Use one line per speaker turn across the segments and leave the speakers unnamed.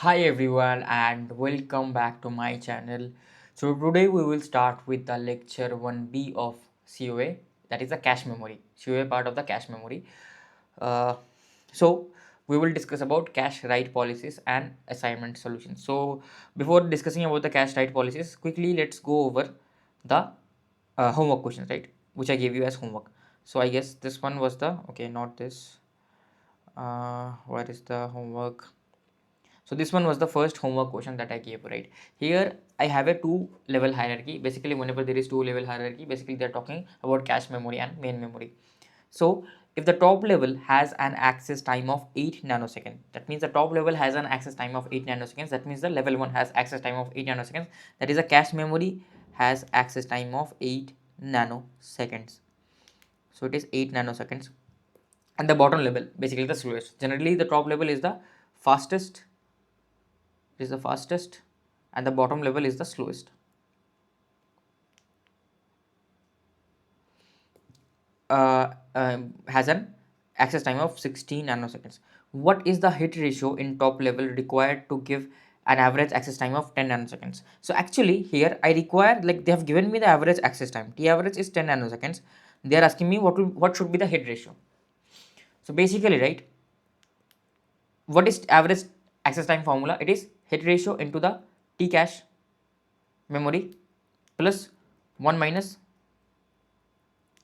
Hi everyone and welcome back to my channel. So today we will start with the lecture 1B of COA, that is the cache memory, COA part of the cache memory. Uh, so we will discuss about cache write policies and assignment solutions. So before discussing about the cache write policies, quickly let's go over the homework questions, right, which I gave you as homework. So I guess this one was the, okay, not this, where is the homework? So this one was the first homework question that I gave, right? Here I have a two level hierarchy. Basically, whenever there is two level hierarchy, basically they're talking about cache memory and main memory. So if the top level has an access time of 8 nanoseconds, that means the top level has an access time of 8 nanoseconds. That means the level 1 has access time of 8 nanoseconds. That is a cache memory has access time of 8 nanoseconds. So it is 8 nanoseconds. And the bottom level, basically the slowest. Generally, the top level is the fastest and the bottom level is the slowest. Has an access time of 16 nanoseconds. What is the hit ratio in top level required to give an average access time of 10 nanoseconds? So actually here I require, like, they have given me the average access time. The average is 10 nanoseconds. They are asking me what should be the hit ratio. So basically, right, what is average access time formula? It is hit ratio into the T cache memory plus 1 minus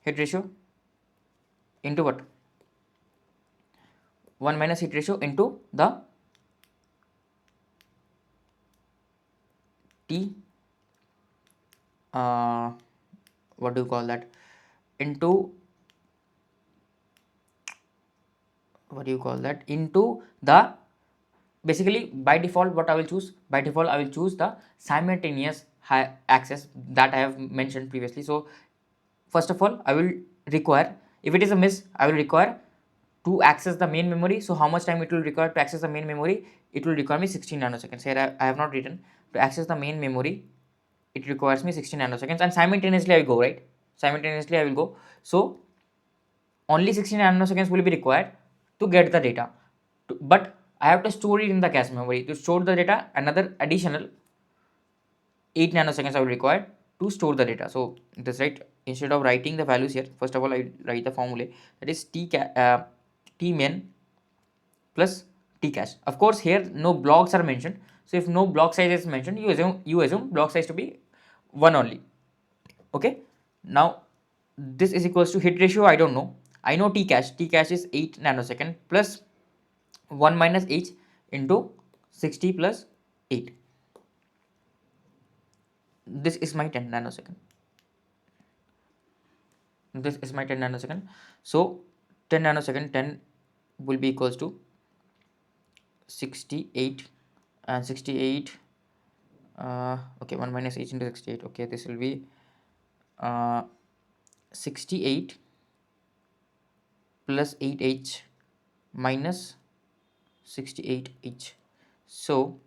hit ratio into what? 1 minus hit ratio into the T, what do you call that, into, what do you call that, into the, basically by default what I will choose, by default I will choose the simultaneous high access that I have mentioned previously. So first of all I will require, if it is a miss, I will require to access the main memory. So how much time it will require to access the main memory? It will require me 16 nanoseconds. Here I have not written. To access the main memory, it requires me 16 nanoseconds, and simultaneously I will go, right, simultaneously I will go. So only 16 nanoseconds will be required to get the data, but I have to store it in the cache memory. To store the data, another additional 8 nanoseconds I will require to store the data. So this, right, instead of writing the values here, first of all I write the formula, that is t main plus t cache. Of course here no blocks are mentioned, so if no block size is mentioned, you assume block size to be 1 only. Okay, now this is equals to hit ratio, I don't know. I know t cache is 8 nanosecond plus 1 minus h into 60 plus 8. This is my 10 nanosecond. This is my 10 nanosecond. So 10 nanosecond, 10 will be equals to 68, and 68, okay, 1 minus h into 68, okay, this will be 68 plus 8h minus 68h. So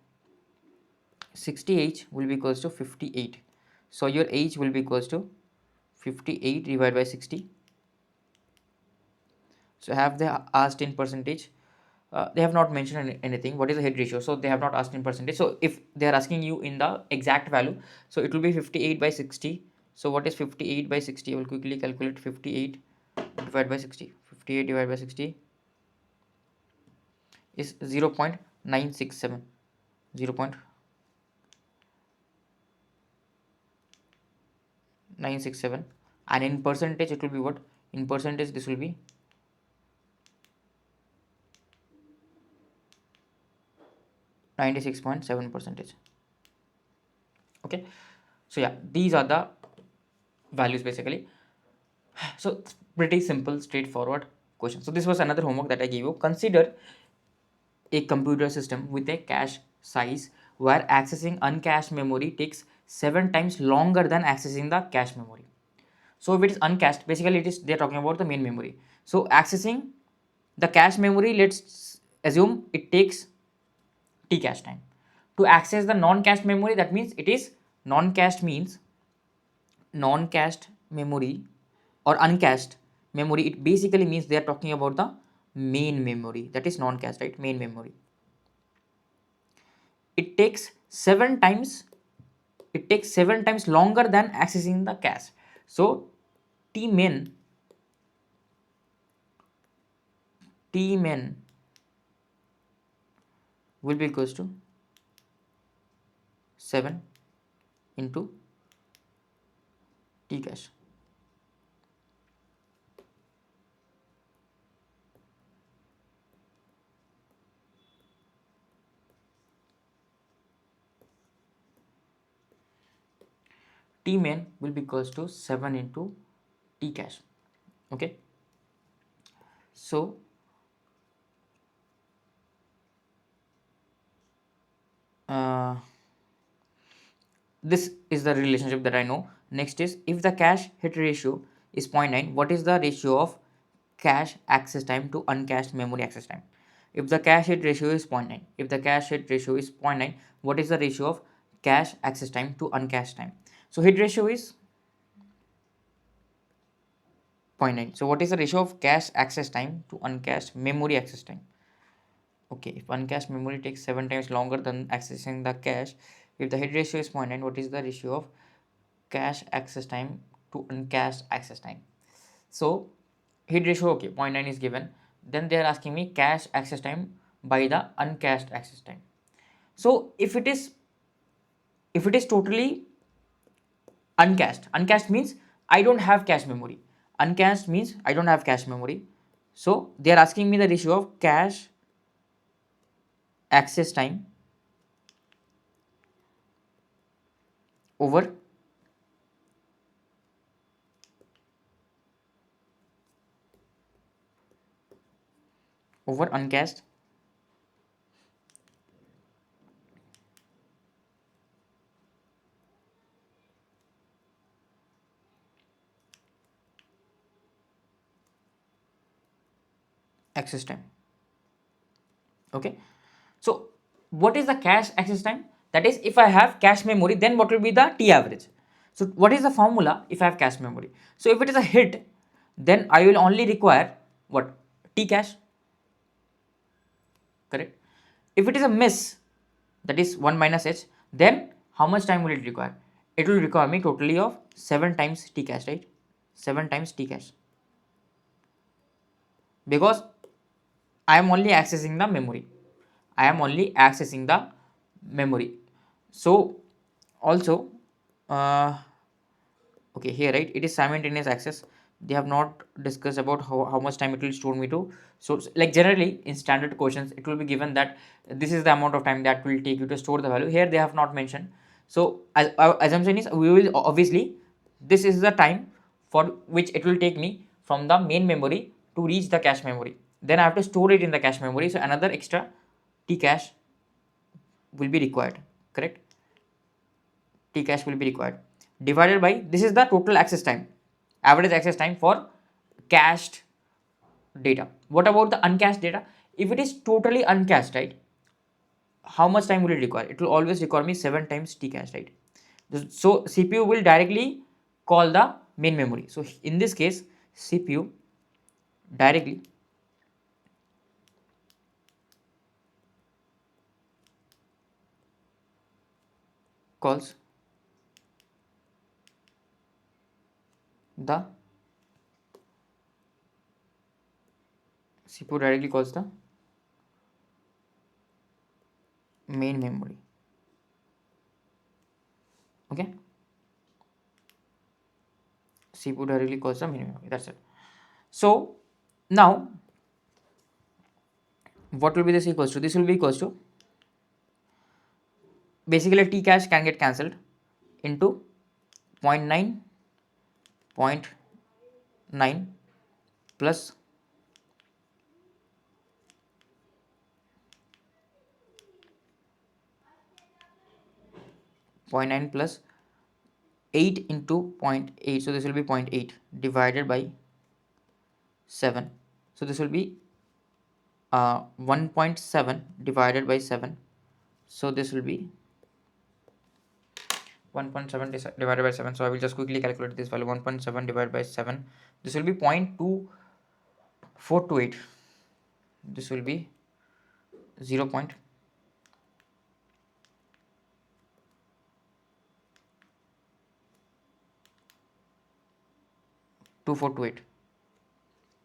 60h will be equals to 58. So your h will be equals to 58 divided by 60. So have they asked in percentage? They have not mentioned anything. What is the head ratio? So they have not asked in percentage. So if they are asking you in the exact value, so it will be 58 by 60. So what is 58 by 60? I will quickly calculate. 58 divided by 60. 58 divided by 60 is 0 0.967. 0 0.967. And in percentage it will be what? In percentage this will be 96.7 percentage. Okay, so yeah, these are the values basically. So it's pretty simple, straightforward question. So this was another homework that I gave you. Consider a computer system with a cache size where accessing uncached memory takes 7 times longer than accessing the cache memory. So if it is uncached, basically it is, they're talking about the main memory. So accessing the cache memory, let's assume it takes T cache time. To access the non-cached memory, that means it is non-cached, means non-cached memory or uncached memory, it basically means they are talking about the main memory, that is non-cached, right, main memory. it takes 7 times longer than accessing the cache. So tmin will be equals to 7 into tcache. Tmin will be equals to 7 into tcache. Okay, so uh, this is the relationship that I know. Next is, if the cache hit ratio is 0.9, what is the ratio of cache access time to uncached memory access time? If the cache hit ratio is 0.9, if the cache hit ratio is 0.9, what is the ratio of cache access time to uncached time? So hit ratio is 0.9. So what is the ratio of cache access time to uncached memory access time? Okay, if uncached memory takes 7 times longer than accessing the cache, if the hit ratio is 0.9, what is the ratio of cache access time to uncached access time? So hit ratio, okay, 0.9 is given. Then they are asking me cache access time by the uncached access time. So if it is totally uncached means I don't have cache memory. Uncached means I don't have cache memory. So they are asking me the ratio of cache access time over uncached access time. Okay, so what is the cache access time? That is, if I have cache memory, then what will be the T average? So what is the formula if I have cache memory? So if it is a hit, then I will only require what? T cache, correct? If it is a miss, that is 1 minus h, then how much time will it require? It will require me totally of 7 times T cache, right? 7 times T cache, because I am only accessing the memory. I am only accessing the memory. So also, uh, okay, here, right, it is simultaneous access. They have not discussed about how much time it will store me to. So like generally in standard questions, it will be given that this is the amount of time that will take you to store the value. Here they have not mentioned. So as our assumption is, we will obviously, this is the time for which it will take me from the main memory to reach the cache memory. Then I have to store it in the cache memory. So another extra T cache will be required, correct? T cache will be required, divided by, this is the total access time, average access time for cached data. What about the uncached data? If it is totally uncached, right, how much time will it require? It will always require me 7 times T cache, right? So CPU will directly call the main memory. So in this case, CPU directly calls the CPU directly calls the main memory. Okay, CPU directly calls the main memory. That's it. So now what will be this equals to? This will be equals to, basically T cache can get cancelled into 0.9, 0.9 plus 0.9 plus 8 into 0.8. So this will be 0.8 divided by 7. So this will be 1.7 divided by 7. So this will be 1.7 divided by 7. So I will just quickly calculate this value. 1.7 divided by 7. This will be 0.2428. This will be 0. 2428.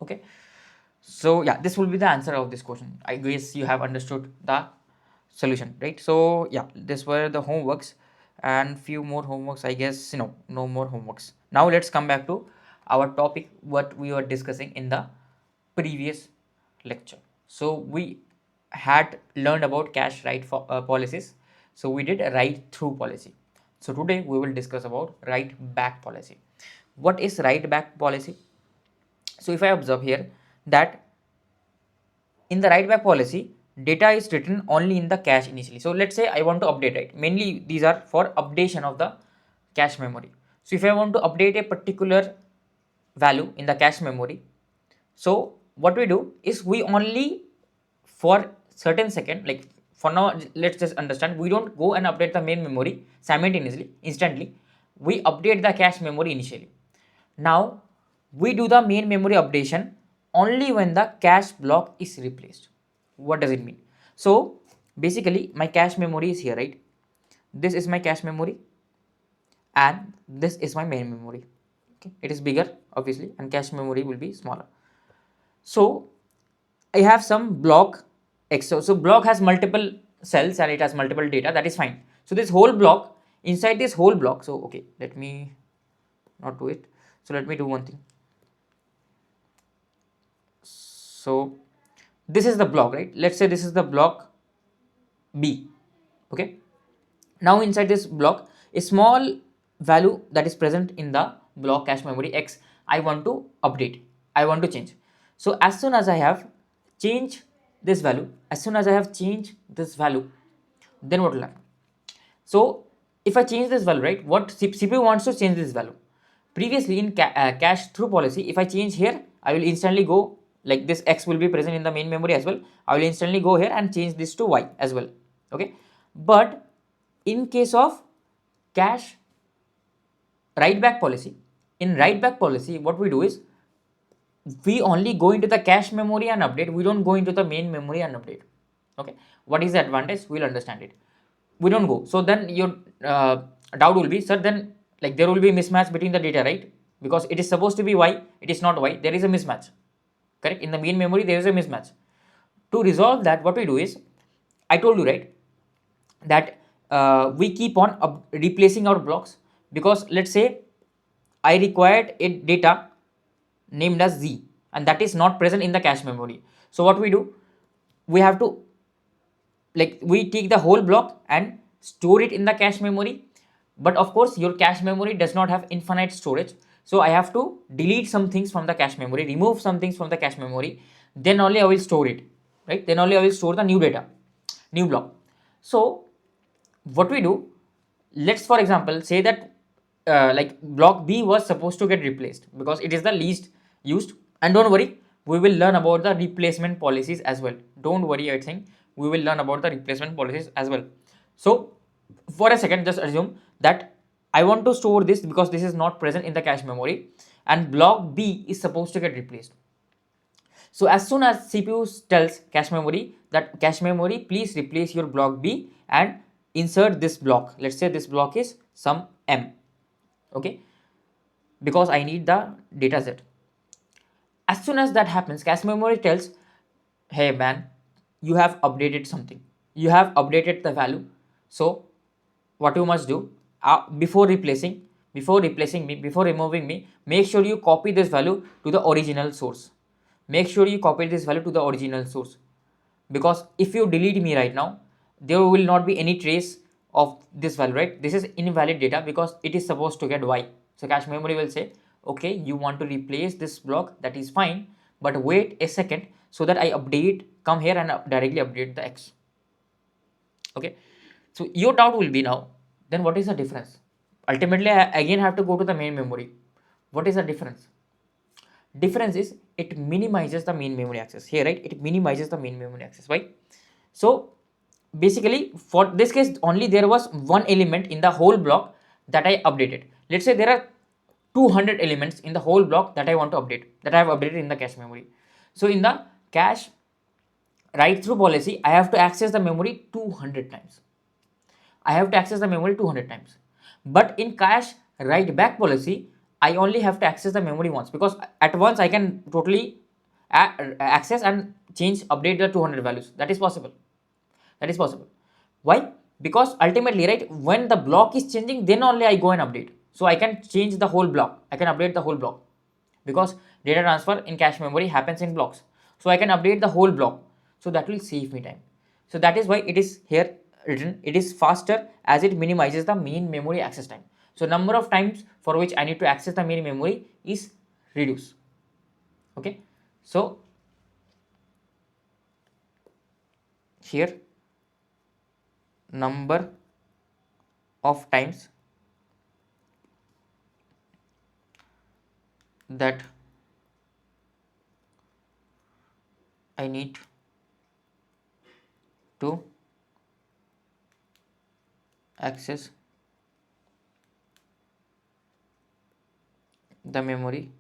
Okay, so yeah, this will be the answer of this question. I guess you have understood the solution, right? So yeah, this were the homeworks, and few more homeworks, I guess. No more homeworks. Now let's come back to our topic, what we were discussing in the previous lecture. So we had learned about cash write for policies. So we did a write through policy. So today we will discuss about write back policy. What is write back policy? So if I observe here that in the write back policy, data is written only in the cache initially. So let's say I want to update, right? Mainly these are for updation of the cache memory. So if I want to update a particular value in the cache memory, so what we do is we only for certain second, like for now, let's just understand, we don't go and update the main memory simultaneously, instantly. We update the cache memory initially. Now we do the main memory updation only when the cache block is replaced. What does it mean? So basically my cache memory is here, right? This is my cache memory and this is my main memory. Okay, it is bigger obviously and cache memory will be smaller. So I have some block X. So block has multiple cells and it has multiple data, that is fine. So this whole block, inside this whole block, so okay, let me not do it. So let me do one thing. So this is the block, right? Let's say this is the block B. Okay. Now inside this block, a small value that is present in the block cache memory X, I want to update. I want to change. So as soon as I have changed this value, then what will happen? So if I change this value, right, what CPU wants to change this value. Previously in cache through policy, if I change here, I will instantly go, like this X will be present in the main memory as well. I will instantly go here and change this to Y as well. Okay. But in case of cache write back policy, in write back policy, what we do is we only go into the cache memory and update. We don't go into the main memory and update. Okay. What is the advantage? We'll understand it. We don't go. So then your doubt will be, sir, then like there will be mismatch between the data, right? Because it is supposed to be Y, it is not Y. There is a mismatch. Correct? In the main memory, there is a mismatch. To resolve that, what we do is, I told you, right, that we keep on replacing our blocks, because let's say I required a data named as Z and that is not present in the cache memory. So what we do, we have to, like, we take the whole block and store it in the cache memory. But of course your cache memory does not have infinite storage, so I have to delete some things from the cache memory, remove some things from the cache memory, then only I will store it, right? Then only I will store the new data, new block. So what we do, let's for example say that like block B was supposed to get replaced because it is the least used. And don't worry, we will learn about the replacement policies as well. Don't worry, I think we will learn about the replacement policies as well. So for a second, just assume that I want to store this because this is not present in the cache memory and block B is supposed to get replaced. So as soon as CPU tells cache memory that cache memory, please replace your block B and insert this block. Let's say this block is some M. Okay, because I need the data Z. As soon as that happens, cache memory tells, hey man, you have updated something, you have updated the value. So what you must do, before removing me, make sure you copy this value to the original source. Because if you delete me right now, there will not be any trace of this value, right? This is invalid data because it is supposed to get Y. So cache memory will say, okay, you want to replace this block, that is fine, but wait a second so that I come here and directly update the X. Okay, so your doubt will be now, then what is the difference? Ultimately I again have to go to the main memory. What is the difference? Difference is it minimizes the main memory access here, right? It minimizes the main memory access. Why? So basically for this case only there was one element in the whole block that I updated. Let's say there are 200 elements in the whole block that I want to update, that I have updated in the cache memory. So in the cache write through policy, I have to access the memory 200 times. But in cache write back policy, I only have to access the memory once, because at once I can totally access and change, update the 200 values. That is possible. That is possible. Why? Because ultimately, right, when the block is changing, then only I go and update. So I can change the whole block. I can update the whole block, because data transfer in cache memory happens in blocks. So I can update the whole block. So that will save me time. So that is why it is here written. It is faster as it minimizes the main memory access time. So number of times for which I need to access the main memory is reduced. Okay. So here number of times that I need to access the memory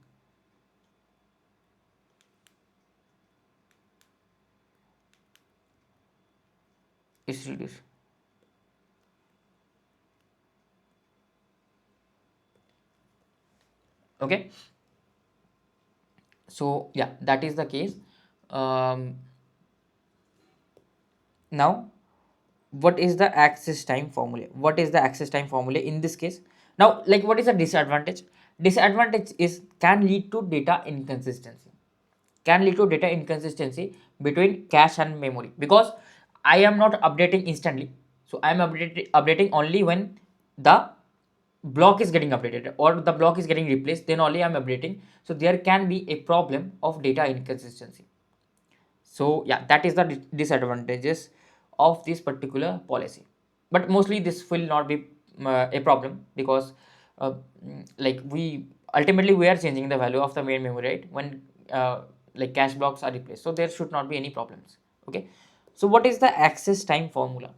is reduced. Okay. So yeah, that is the case. Now what is the access time formula? What is the access time formula in this case? Now, like, what is the disadvantage? Disadvantage is can lead to data inconsistency. Can lead to data inconsistency between cache and memory, because I am not updating instantly. So I am updating only when the block is getting updated or the block is getting replaced, then only I am updating. So there can be a problem of data inconsistency. So yeah, that is the disadvantages of this particular policy. But mostly this will not be a problem, because like we ultimately we are changing the value of the main memory, right, when like cache blocks are replaced. So there should not be any problems. Okay. So what is the access time formula?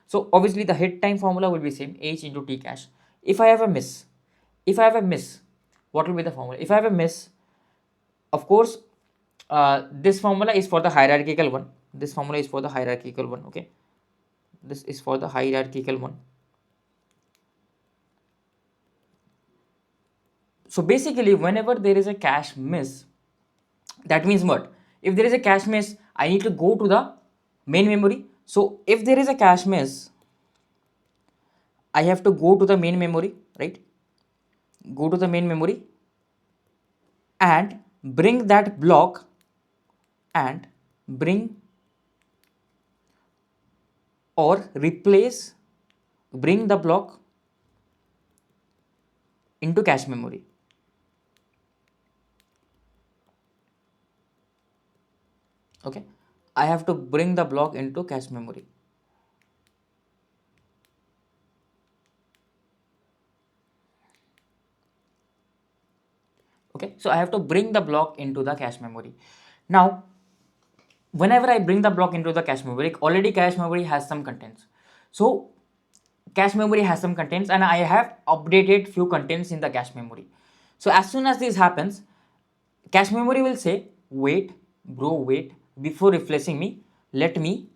So obviously the hit time formula will be same, h into t cache. If I have a miss, if I have a miss, what will be the formula? If I have a miss, of course, this formula is for the hierarchical one. This formula is for the hierarchical one. Okay, this is for the hierarchical one. So basically, whenever there is a cache miss, that means what? If there is a cache miss, I need to go to the main memory. So if there is a cache miss, I have to go to the main memory, right? Go to the main memory and bring that block and bring or replace, bring the block into cache memory. Okay, I have to bring the block into cache memory. Okay, so I have to bring the block into the cache memory. Now whenever I bring the block into the cache memory, already cache memory has some contents. So cache memory has some contents and I have updated few contents in the cache memory. So as soon as this happens, cache memory will say, wait bro, wait, before replacing me, let me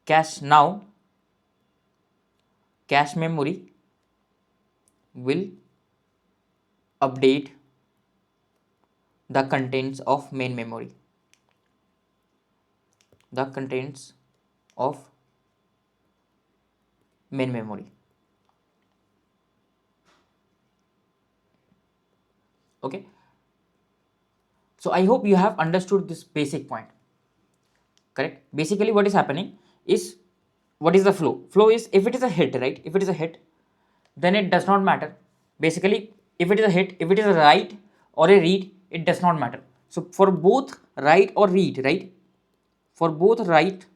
cache now. Cache memory will update the contents of main memory. The contents of main memory. Okay. So I hope you have understood this basic point. Correct. Basically what is happening is, what is the flow? Flow is, if it is a hit, right? If it is a hit, then it does not matter. Basically, if it is a hit, if it is a write or a read, it does not matter. So for both write or read, right? For both write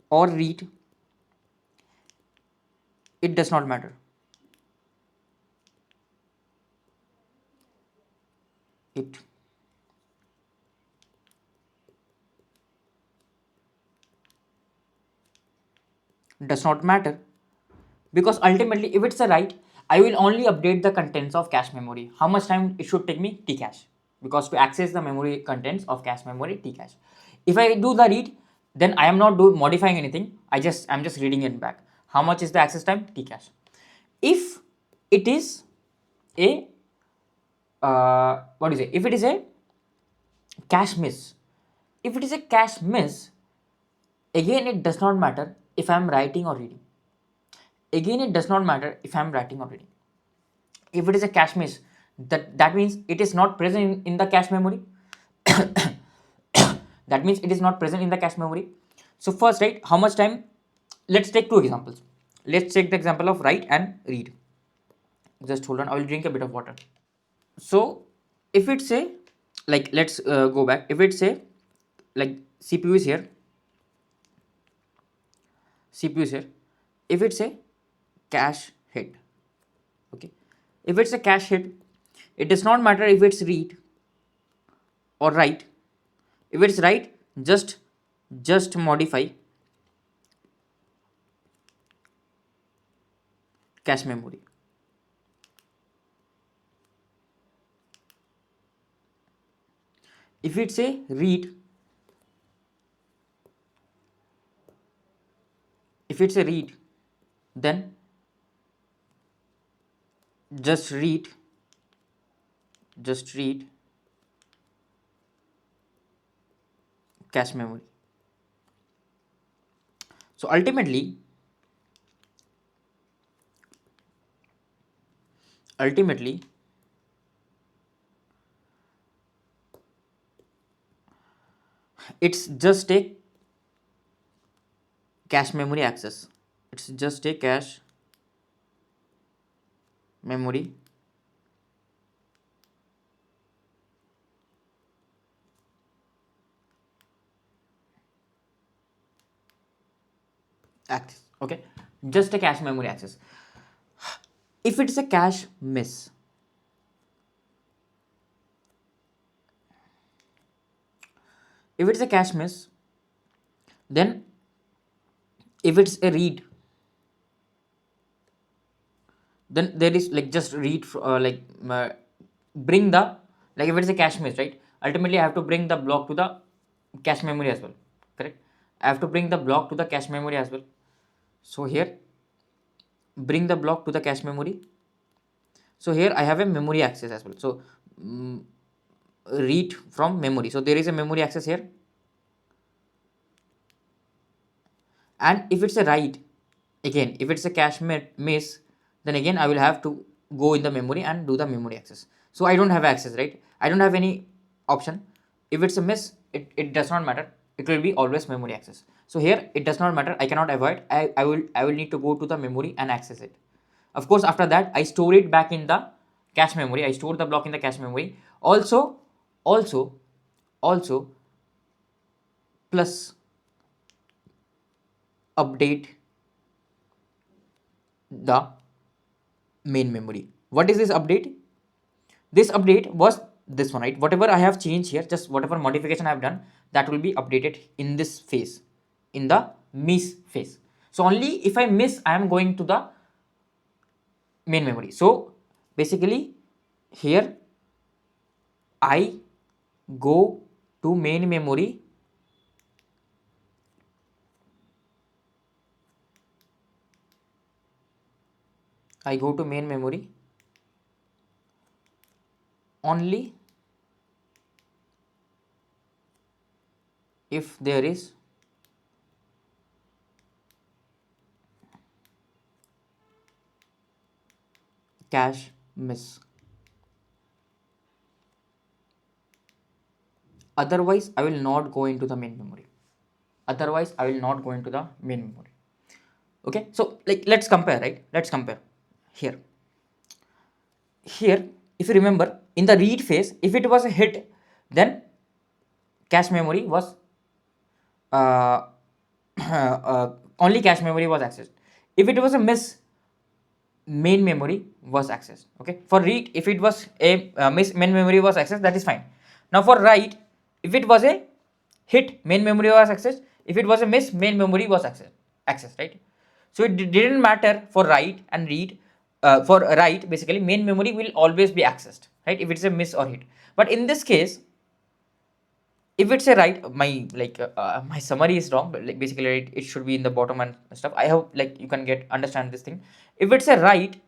or read, it does not matter. It does not matter, because ultimately if it's a write, I will only update the contents of cache memory. How much time it should take me? T cache, because to access the memory contents of cache memory, T cache. If I do the read, then I am not modifying anything. I'm just reading it back. How much is the access time? T cache. If it is a what do you say? If it is a cache miss, if it is a cache miss, again it does not matter if I am writing or reading. Again it does not matter if I am writing or reading. If it is a cache miss, that means it is not present in the cache memory. That means it is not present in the cache memory. So first, right, how much time? Let's take two examples. Let's take the example of write and read. Just hold on, I will drink a bit of water. So if it's a, like, let's go back. If it's a, like, CPU is here, CPU is here. If it's a cache hit, okay, if it's a cache hit, it does not matter if it's read or write. If it's write, just modify cache memory. If it's a read, if it's a read, then just read cache memory. So ultimately it's just a cache memory access. It's just a cache memory access. Okay, just a cache memory access. If it's a cache miss, then if it's a read, then there is, like, just read bring the, like, if it's a cache miss, right, ultimately I have to bring the block to the cache memory as well, correct? I have to bring the block to the cache memory as well. So here, bring the block to the cache memory. So here I have a memory access as well. So read from memory, so there is a memory access here. And if it's a write, again, if it's a cache miss, then again I will have to go in the memory and do the memory access. So I don't have access, right? I don't have any option. If it's a miss, it does not matter, it will be always memory access. So here it does not matter, I cannot avoid. I will need to go to the memory and access it. Of course, after that I store it back in the cache memory. I store the block in the cache memory. Also plus update the main memory. What is this update? This update was this one, right? Whatever I have changed here, just whatever modification I have done, that will be updated in this phase, in the miss phase. So only if I miss, I am going to the main memory. So basically here I go to main memory only if there is cache miss. Otherwise I will not go into the main memory. Okay, so, like, let's compare, right? Let's compare here. If you remember, in the read phase, if it was a hit, then cache memory was only cache memory was accessed. If it was a miss, main memory was accessed. Okay, for read, if it was a miss, main memory was accessed, that is fine. Now for write, if it was a hit, main memory was accessed. If it was a miss, main memory was accessed, right? So it didn't matter for write and read. For write, basically main memory will always be accessed, right, if it's a miss or hit. But in this case, if it's a right, my my summary is wrong, but like basically it should be in the bottom and stuff. I hope like you can get understand this thing. If it's a right,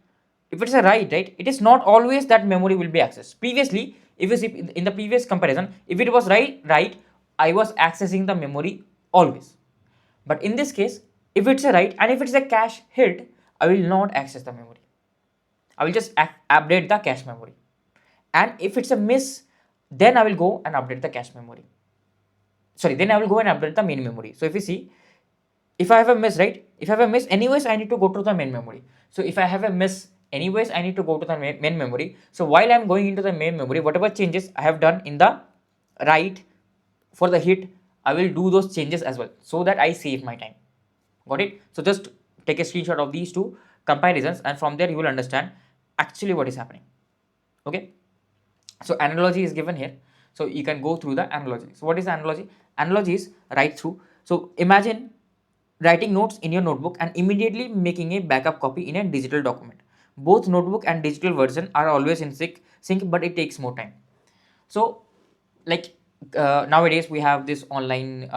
right, it is not always that memory will be accessed. Previously, if you see in the previous comparison, if it was right, I was accessing the memory always. But in this case, if it's a right and if it's a cache hit, I will not access the memory. I will just update the cache memory. And if it's a miss, then I will go and update the cache memory. Sorry, then I will go and update the main memory. So if you see, if I have a miss, right? If I have a miss, anyways, I need to go to the main memory. So if I have a miss, anyways, I need to go to the main memory. So while I'm going into the main memory, whatever changes I have done in the right for the hit, I will do those changes as well so that I save my time. Got it? So just take a screenshot of these two comparisons, and from there you will understand actually what is happening. Okay. So analogy is given here. So you can go through the analogy. So what is the analogy? Analogy is write through. So imagine writing notes in your notebook and immediately making a backup copy in a digital document. Both notebook and digital version are always in sync, but it takes more time. So like nowadays we have this online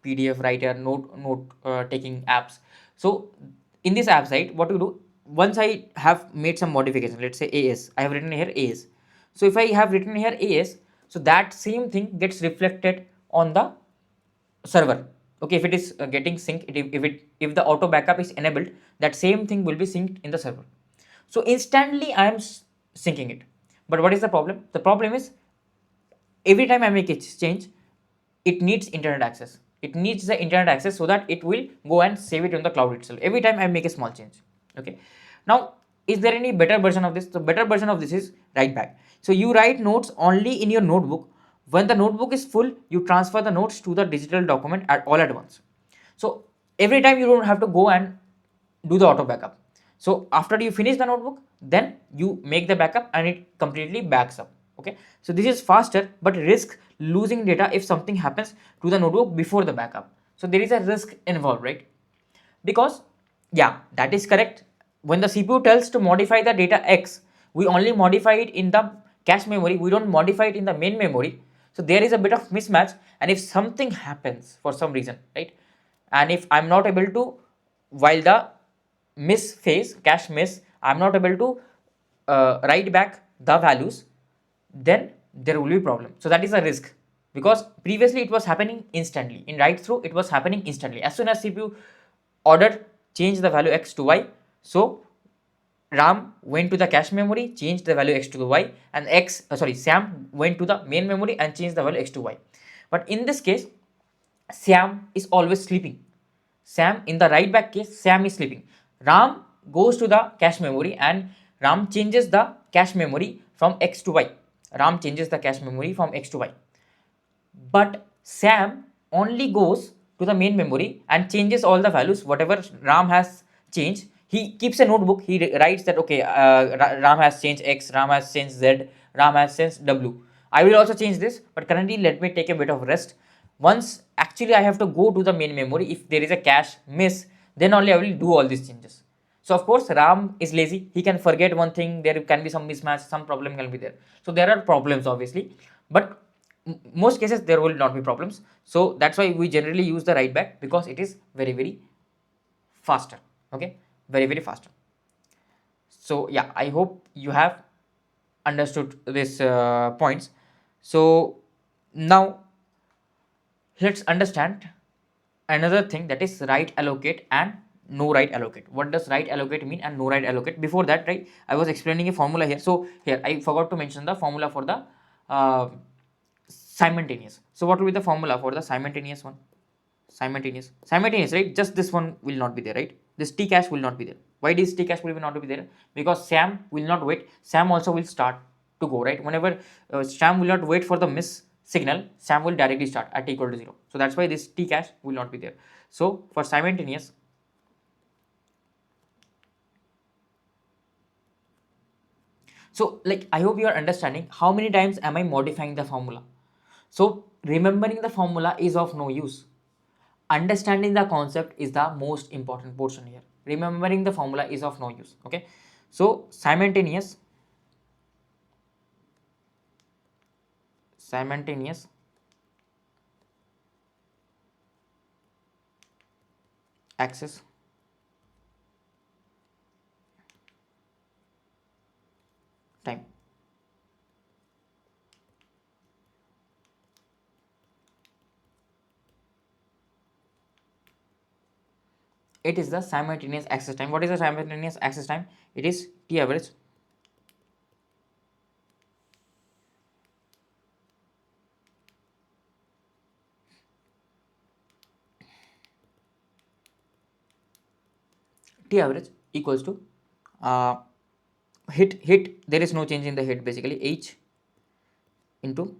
PDF writer, note taking apps. So in this apps, right, what you do, once I have made some modification, let's say AS, I have written here AS. So if I have written here AS, so that same thing gets reflected on the server. Okay, if it is getting synced, if the auto backup is enabled, that same thing will be synced in the server. So instantly I am syncing it. But what is the problem? The problem is every time I make a change, it needs internet access. It needs the internet access so that it will go and save it on the cloud itself. Every time I make a small change. Okay. Now, is there any better version of this? The better version of this is write back. So you write notes only in your notebook. When the notebook is full, you transfer the notes to the digital document all at once. So every time you don't have to go and do the auto backup. So after you finish the notebook, then you make the backup and it completely backs up. Okay, so this is faster, but risk losing data if something happens to the notebook before the backup. So there is a risk involved, right? Because yeah, that is correct. When the CPU tells to modify the data X, we only modify it in the cache memory, we don't modify it in the main memory. So there is a bit of mismatch, and if something happens for some reason, right, and if I'm not able to, while the miss phase, cache miss, I'm not able to write back the values, then there will be problem. So that is a risk, because previously it was happening instantly. In write through, it was happening instantly. As soon as CPU ordered change the value X to Y, so RAM went to the cache memory, changed the value X to the Y, and SAM went to the main memory and changed the value X to Y. But in this case, SAM is always sleeping. SAM, in the write back case, SAM is sleeping. RAM goes to the cache memory and RAM changes the cache memory from X to Y. RAM changes the cache memory from X to Y. But SAM only goes to the main memory and changes all the values, whatever RAM has changed. He keeps a notebook, he writes that, okay, RAM has changed X, RAM has changed Z, RAM has changed W. I will also change this, but currently let me take a bit of rest. Once actually I have to go to the main memory, if there is a cache miss, then only I will do all these changes. So of course RAM is lazy, he can forget one thing, there can be some mismatch, some problem can be there. So there are problems obviously, but most cases there will not be problems. So that's why we generally use the write back, because it is very faster. Okay, very faster. So yeah, I hope you have understood this points. So now let's understand another thing, that is write allocate and no write allocate. What does write allocate mean and no write allocate? Before that, right, I was explaining a formula here. So here I forgot to mention the formula for the simultaneous. So what will be the formula for the simultaneous one? Simultaneous, right? Just this one will not be there, right? This T cache will not be there. Why this T cache will not be there? Because SAM will not wait. SAM also will start to go, right? Whenever SAM will not wait for the miss signal, SAM will directly start at equal to 0. So that's why this T cache will not be there. So for simultaneous, so like I hope you are understanding how many times am I modifying the formula. So remembering the formula is of no use. Understanding the concept is the most important portion here. Remembering the formula is of no use. Okay, so simultaneous access time. It is the simultaneous access time. What is the simultaneous access time? It is T average T average equals to uh, hit, there is no change in the hit, basically H into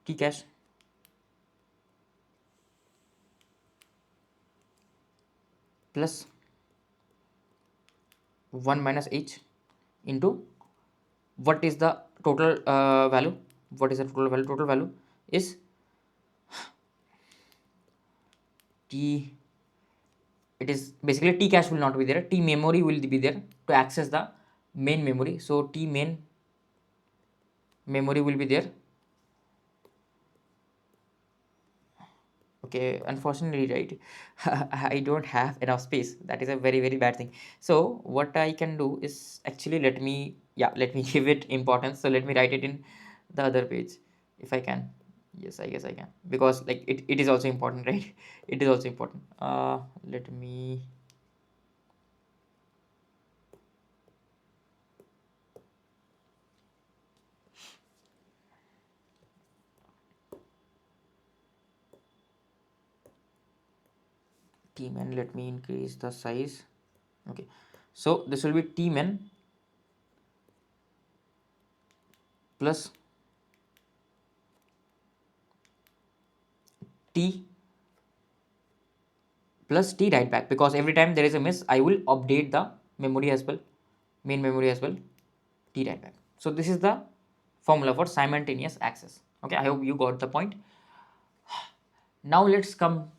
T cache plus 1 minus H into what is the total value. What is the total value? Total value is T, it is basically T cache will not be there, T memory will be there to access the main memory. So T main memory will be there. Okay, unfortunately, right, I don't have enough space. That is a very bad thing. So what I can do is actually, let me give it importance. So let me write it in the other page if I can. Yes, I guess I can, because like it is also important, right? It is also important. Let me, tmin, let me increase the size. Okay, so this will be tmin plus t plus t write back, because every time there is a miss I will update the memory as well, main memory as well, t write back. So this is the formula for simultaneous access. Okay, I hope you got the point. Now let's come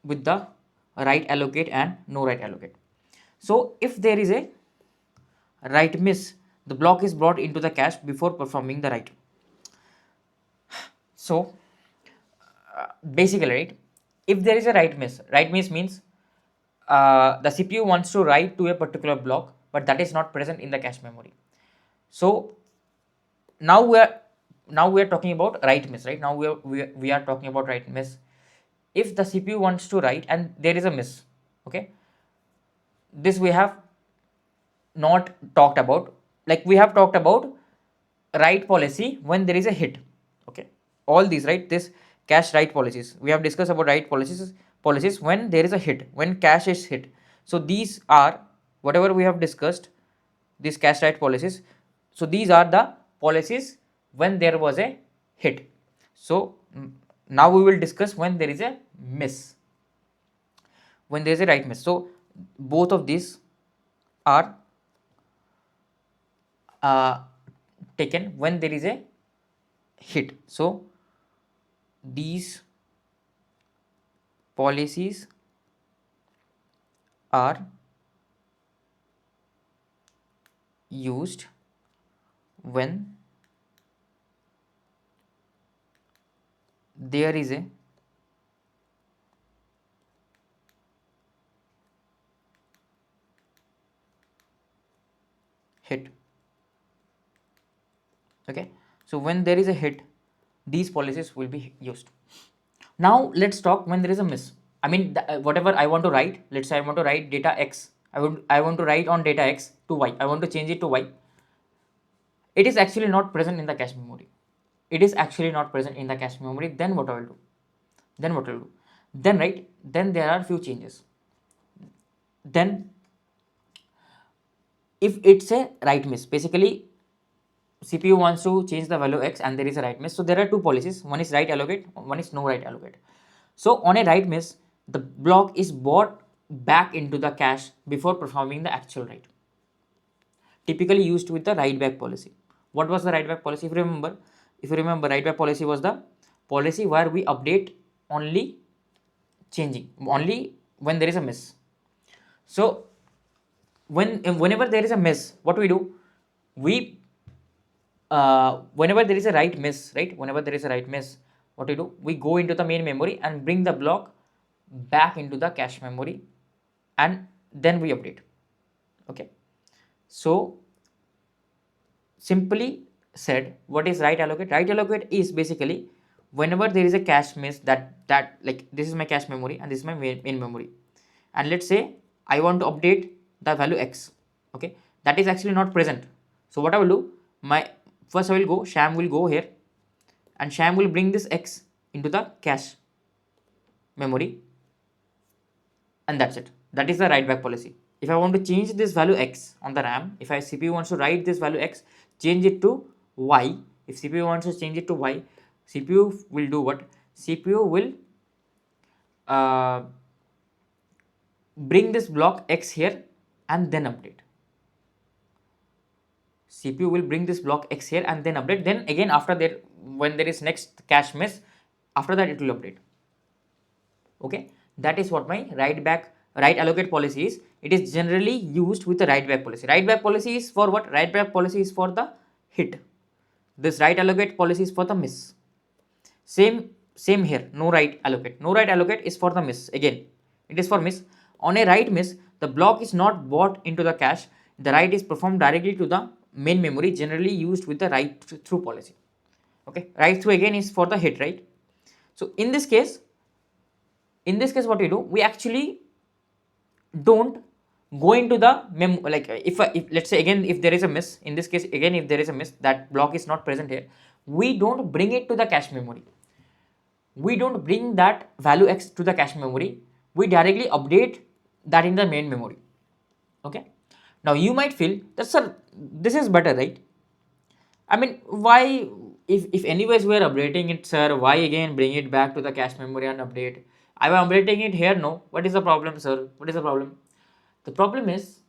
with the write allocate and no write allocate. So if there is a write miss, the block is brought into the cache before performing the write. So basically, right, if there is a write miss means the CPU wants to write to a particular block, but that is not present in the cache memory. So now we are talking about write miss, right? Now we are talking about write miss. If the CPU wants to write and there is a miss, okay, this we have not talked about. Like we have talked about write policy when there is a hit. Okay, all these, right, this cache write policies, we have discussed about write policies when there is a hit, when cache is hit. So these are whatever we have discussed, these cache write policies. So these are the policies when there was a hit. So now we will discuss when there is a miss, when there is a write miss. So both of these are uh, taken when there is a hit. So these policies are used when there is a hit. Okay, so when there is a hit, these policies will be used. Now let's talk when there is a miss. I mean, whatever I want to write, let's say I want to write data x, I want to write on data x to y, I want to change it to y. It is actually not present in the cache memory. It is actually not present in the cache memory. Then what I will do? Then what I will do? Then, right, then there are few changes. Then if it's a write miss, basically CPU wants to change the value x and there is a write miss. So there are two policies. One is write allocate, one is no write allocate. So on a write miss, the block is brought back into the cache before performing the actual write. Typically used with the write back policy. What was the write back policy? If you remember, write back policy was the policy where we update only changing only when there is a miss. So whenever there is a miss, what we do? We whenever there is a write miss, right? Whenever there is a write miss, what we do? We go into the main memory and bring the block back into the cache memory, and then we update. Okay, so simply said, what is write allocate? Write allocate is basically whenever there is a cache miss, that like this is my cache memory and this is my main memory, and let's say I want to update the value x. Okay, that is actually not present. So what I will do, my first I will go, sham will go here, and sham will bring this x into the cache memory, and that's it. That is the write back policy. If I want to change this value x on the RAM, if I CPU wants to write this value x, change it to y. If CPU wants to change it to y, CPU will do what? CPU will uh, bring this block x here and then update. CPU will bring this block x here and then update. Then again after that, when there is next cache miss, after that it will update. Okay, that is what my write allocate policy is. It is generally used with the write back policy. Write back policy is for what? Write back policy is for the hit. This write allocate policy is for the miss. Same here. No write allocate. No write allocate is for the miss. Again, it is for miss. On a write miss, the block is not brought into the cache. The write is performed directly to the main memory, generally used with the write through policy. Okay, write through again is for the hit, right? So in this case what we do, we actually don't go into the like if let's say again if there is a miss, in this case again if there is a miss, that block is not present here, we don't bring it to the cache memory. We don't bring that value x to the cache memory. We directly update that in the main memory. Okay, now you might feel that, sir, this is better, right? I mean, why, if anyways we are updating it, sir, why again bring it back to the cache memory and update? I am updating it here, no. What is the problem, sir? What is the problem? The problem is,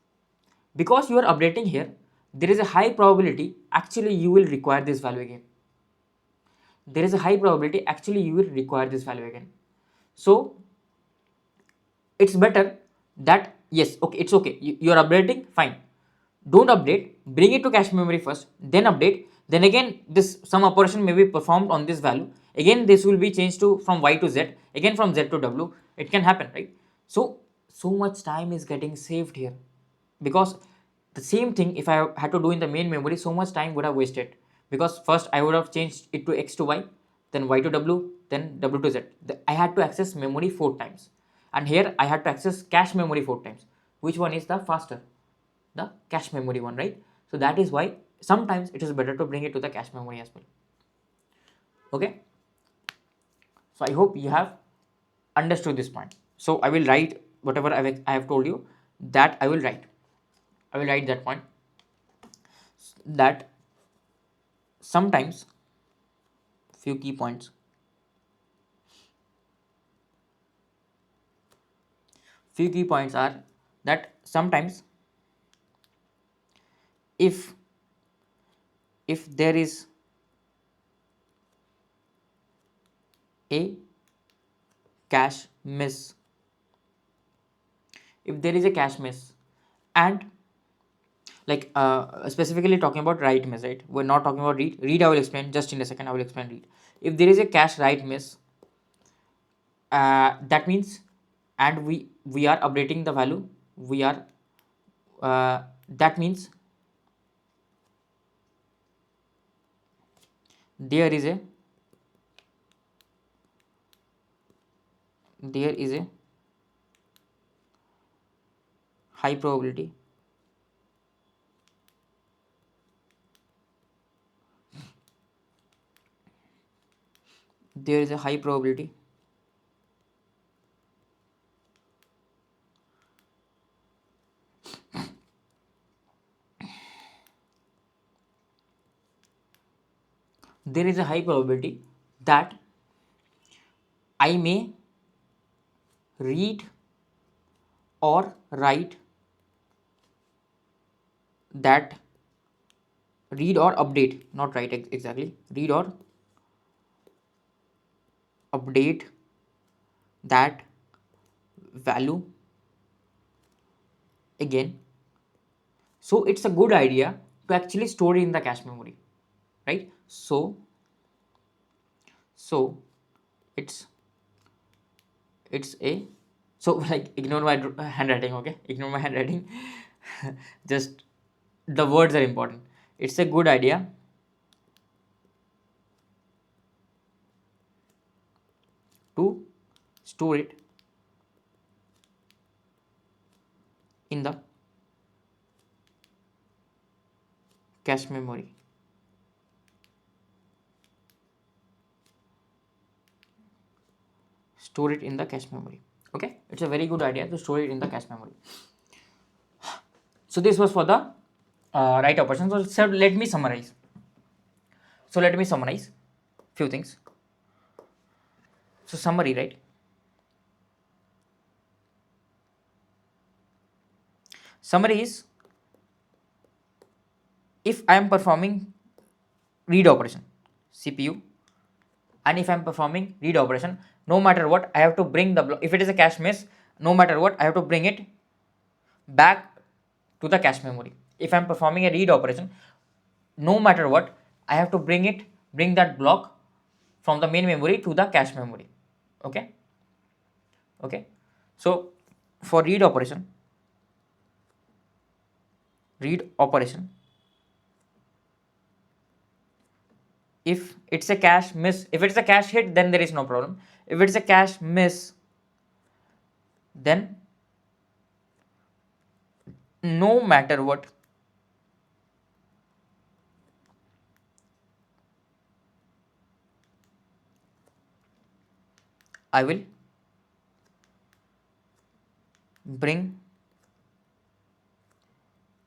because you are updating here, there is a high probability actually you will require this value again. There is a high probability actually you will require this value again. So it's better that, yes, okay, it's okay. You are updating, fine. Don't update, bring it to cache memory first, then update. Then again, this some operation may be performed on this value. Again, this will be changed to from y to z, again from z to w. It can happen, right? So much time is getting saved here, because the same thing if I had to do in the main memory, so much time would have wasted, because first I would have changed it to x to y, then y to w, then w to z. I had to access memory 4 times, and here I had to access cache memory 4 times. Which one is the faster? The cache memory one, right? So that is why sometimes it is better to bring it to the cache memory as well. Okay, so I hope you have understood this point. So I will write whatever I have told you, that I will write that point, that sometimes few key points, are that sometimes if there is a cache miss, and like specifically talking about write miss, right? We're not talking about read I will explain just in a second. I will explain read. If there is a cache write miss, that means, and we are updating the value, we are that means there is a high probability there is a high probability that I may read or write that, read or update, not write exactly, read or update that value again. So it's a good idea to actually store it in the cache memory, right? So it's a So like ignore my handwriting, okay, ignore my handwriting. Just the words are important. It's a good idea to store it in the cache memory. Store it in the cache memory. Okay, it's a very good idea to store it in the cache memory. So this was for the right operation. So let me summarize. So let me summarize few things. So summary, right? Summary is, if I am performing read operation, CPU, and if I am performing read operation, no matter what, I have to bring the block. If it is a cache miss, no matter what, I have to bring it back to the cache memory. If I am performing a read operation, no matter what, I have to bring that block from the main memory to the cache memory. Okay. Okay. So for read operation, if it's a cache miss, if it's a cache hit, then there is no problem. If it's a cache miss, then no matter what, I will bring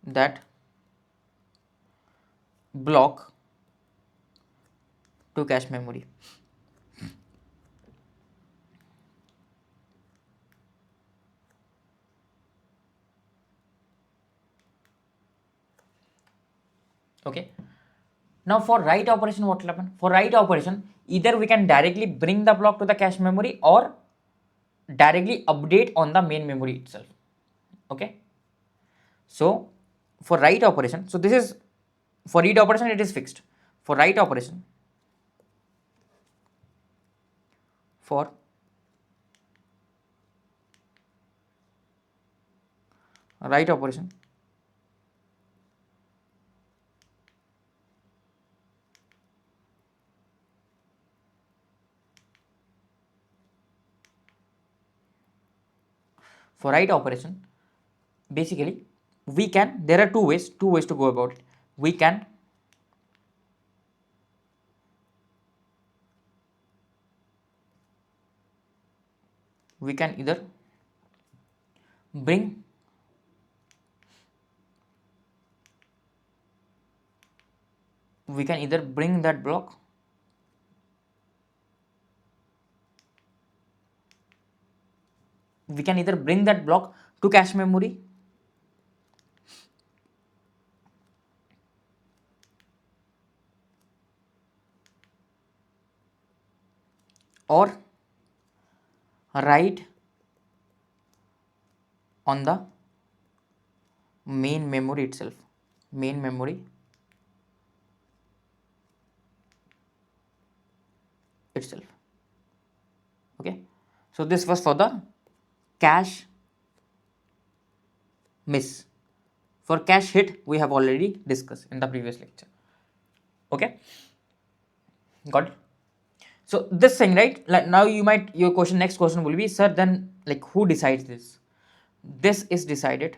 that block to cache memory. Okay. Now for write operation, what will happen? For write operation, either we can directly bring the block to the cache memory or directly update on the main memory itself. Okay. So for write operation, so this is for read operation, it is fixed. For write operation, for write operation, for write operation, basically we can, there are two ways to go about it. We can either bring that block to cache memory, or write on the main memory itself. Main memory itself. Okay. So this was for the cache miss. For cache hit, we have already discussed in the previous lecture. Okay. Got it. So this thing, right? Like now your next question will be, sir, then like who decides this? This is decided.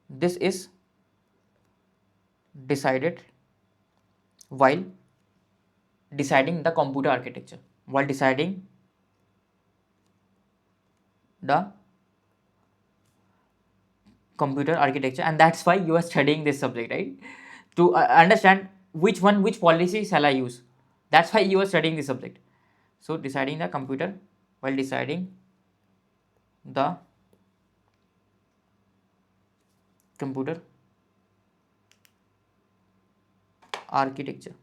This is decided while deciding the computer architecture. While deciding the computer architecture, and that's why you are studying this subject, right? To understand which policy shall I use. That's why you are studying this subject. So deciding the computer, while deciding the computer architecture.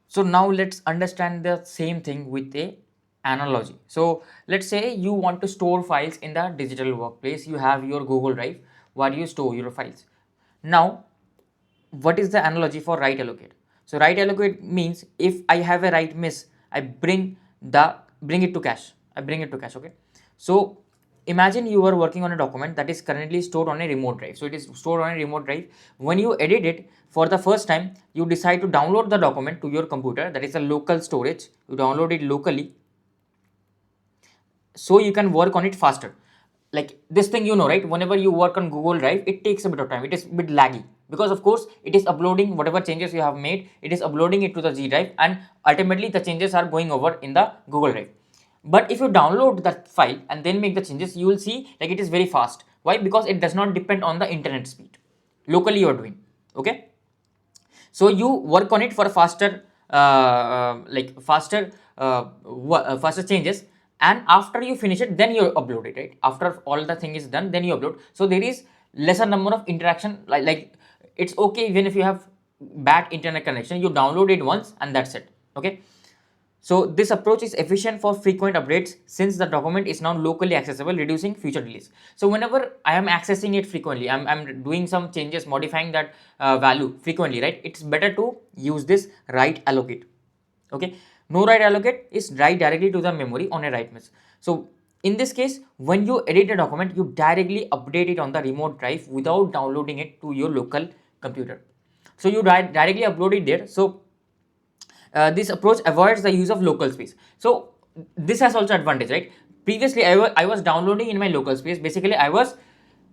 So now let's understand the same thing with a analogy. So let's say you want to store files in the digital workplace. You have your Google Drive where you store your files. Now what is the analogy for write allocate? So write allocate means if I have a write miss, I bring it to cache. I bring it to cache. Okay. So imagine you are working on a document that is currently stored on a remote drive. So it is stored on a remote drive. When you edit it for the first time, you decide to download the document to your computer. That is a local storage. You download it locally so you can work on it faster. Like this thing, you know, right? Whenever you work on Google Drive, it takes a bit of time. It is a bit laggy because of course it is uploading whatever changes you have made, it is uploading it to the G drive, and ultimately the changes are going over in the Google Drive. But if you download that file and then make the changes, you will see like it is very fast. Why? Because it does not depend on the internet speed. Locally you are doing. Okay. So you work on it for faster faster changes, and after you finish it, then you upload it, right? After all the thing is done, then you upload. So there is lesser number of interaction, like it's okay even if you have bad internet connection, you download it once and that's it. Okay. So this approach is efficient for frequent updates since the document is now locally accessible, reducing future delays. So whenever I am accessing it frequently, I'm doing some changes, modifying that value frequently, right? It's better to use this write allocate. Okay. No write allocate is write directly to the memory on a write miss. So in this case, when you edit a document, you directly update it on the remote drive without downloading it to your local computer. So you directly upload it there. So this approach avoids the use of local space. So this has also advantage, right? Previously I was downloading in my local space. Basically I was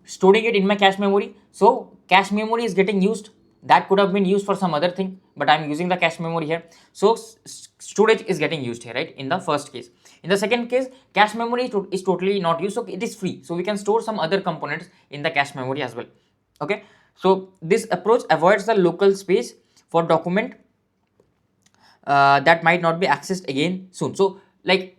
storing it in my cache memory, so cache memory is getting used. That could have been used for some other thing, but I'm using the cache memory here, so storage is getting used here, right? In the first case. In the second case, cache memory is totally not used, so it is free, so we can store some other components in the cache memory as well. Okay. So this approach avoids the local space for document that might not be accessed again soon. So like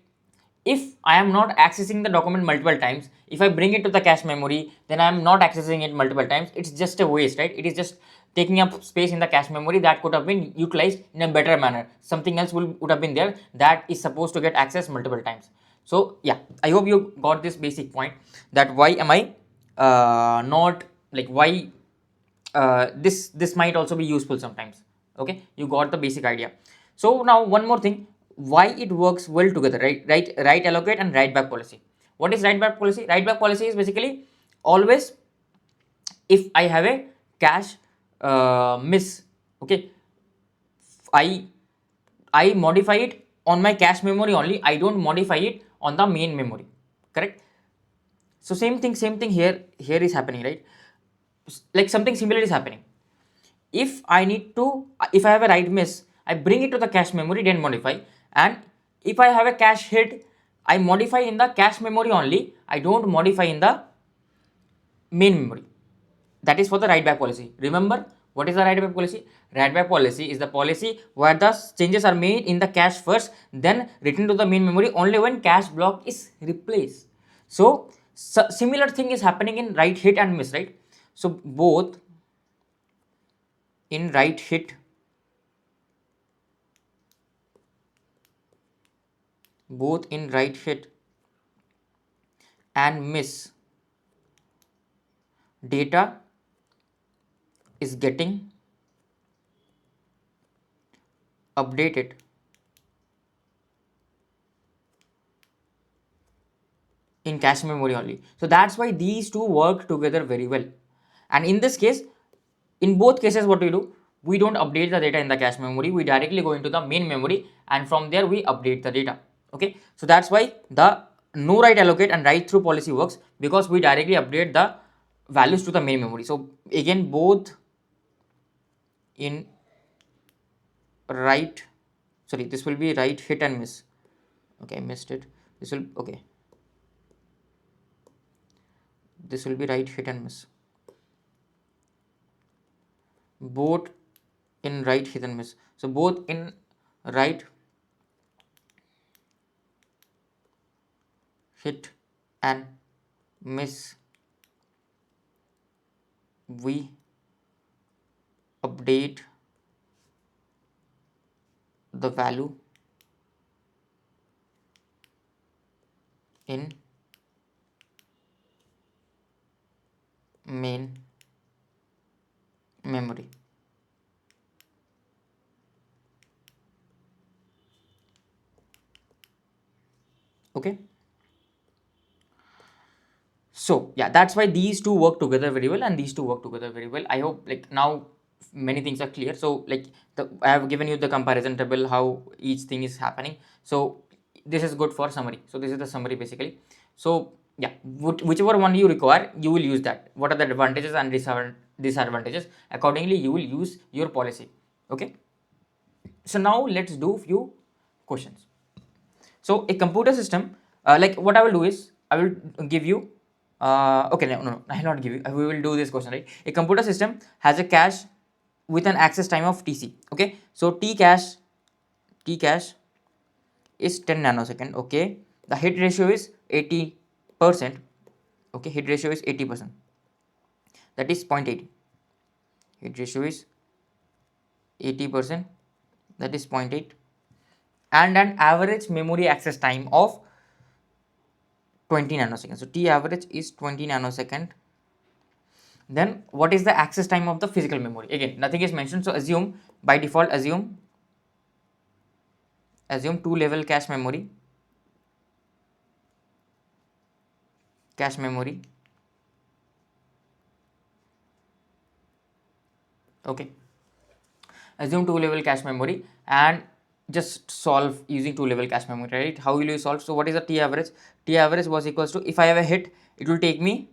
if I am not accessing the document multiple times, if I bring it to the cache memory, then I am not accessing it multiple times. It's just a waste, right? It is just taking up space in the cache memory that could have been utilized in a better manner. Something else would have been there that is supposed to get accessed multiple times. So yeah, I hope you got this basic point, that why am I not like why this might also be useful sometimes. Okay, you got the basic idea. So now one more thing, why it works well together, right? Write allocate and write back policy. What is write back policy? Write back policy is basically always if I have a cache miss, okay, i I modify it on my cache memory only, I don't modify it on the main memory. Correct. So same thing here is happening, right? Like something similar is happening. If I need to, if I have a write miss, I bring it to the cache memory, then modify. And if I have a cache hit, I modify in the cache memory only, I don't modify in the main memory. That is for the write back policy. Remember, what is the write back policy? Write back policy is the policy where the changes are made in the cache first, then written to the main memory only when cache block is replaced. So similar thing is happening in write hit and miss, right? So both in write hit, both in write hit and miss, data is getting updated in cache memory only. So that's why these two work together very well. And in this case, in both cases, what we do, we don't update the data in the cache memory, we directly go into the main memory and from there we update the data. Okay, so that's why the no write allocate and write through policy works, because we directly update the values to the main memory. So again, both in write, sorry, this will be write hit and miss. Okay, I missed it. This will, okay, this will be write hit and miss, both in write hit and miss. So both in write hit and miss, we update the value in main memory. Okay, so yeah, that's why these two work together very well and these two work together very well. I hope like now many things are clear. So like I have given you the comparison table, how each thing is happening. So this is good for summary. So this is the summary basically. So yeah, whichever one you require, you will use that. What are the advantages and disadvantages? Accordingly, you will use your policy. Okay. So now let's do few questions. So a computer system, like what I will do is I will give you. Okay, no, I will not give you. We will do this question, right? A computer system has a cache with an access time of TC. Okay, so T cache is 10 nanosecond. Okay, the hit ratio is 80%. Okay, hit ratio is 80%. That is 0.8. Hit ratio is 80%. That is 0.8, and an average memory access time of 20 nanoseconds. So T average is 20 nanosecond. Then what is the access time of the physical memory? Again, nothing is mentioned. So assume by default, assume two level cache memory. Okay, assume two level cache memory and just solve using two level cache memory, right? How will you solve? So what is the T average? T average was equals to, if I have a hit, it will take me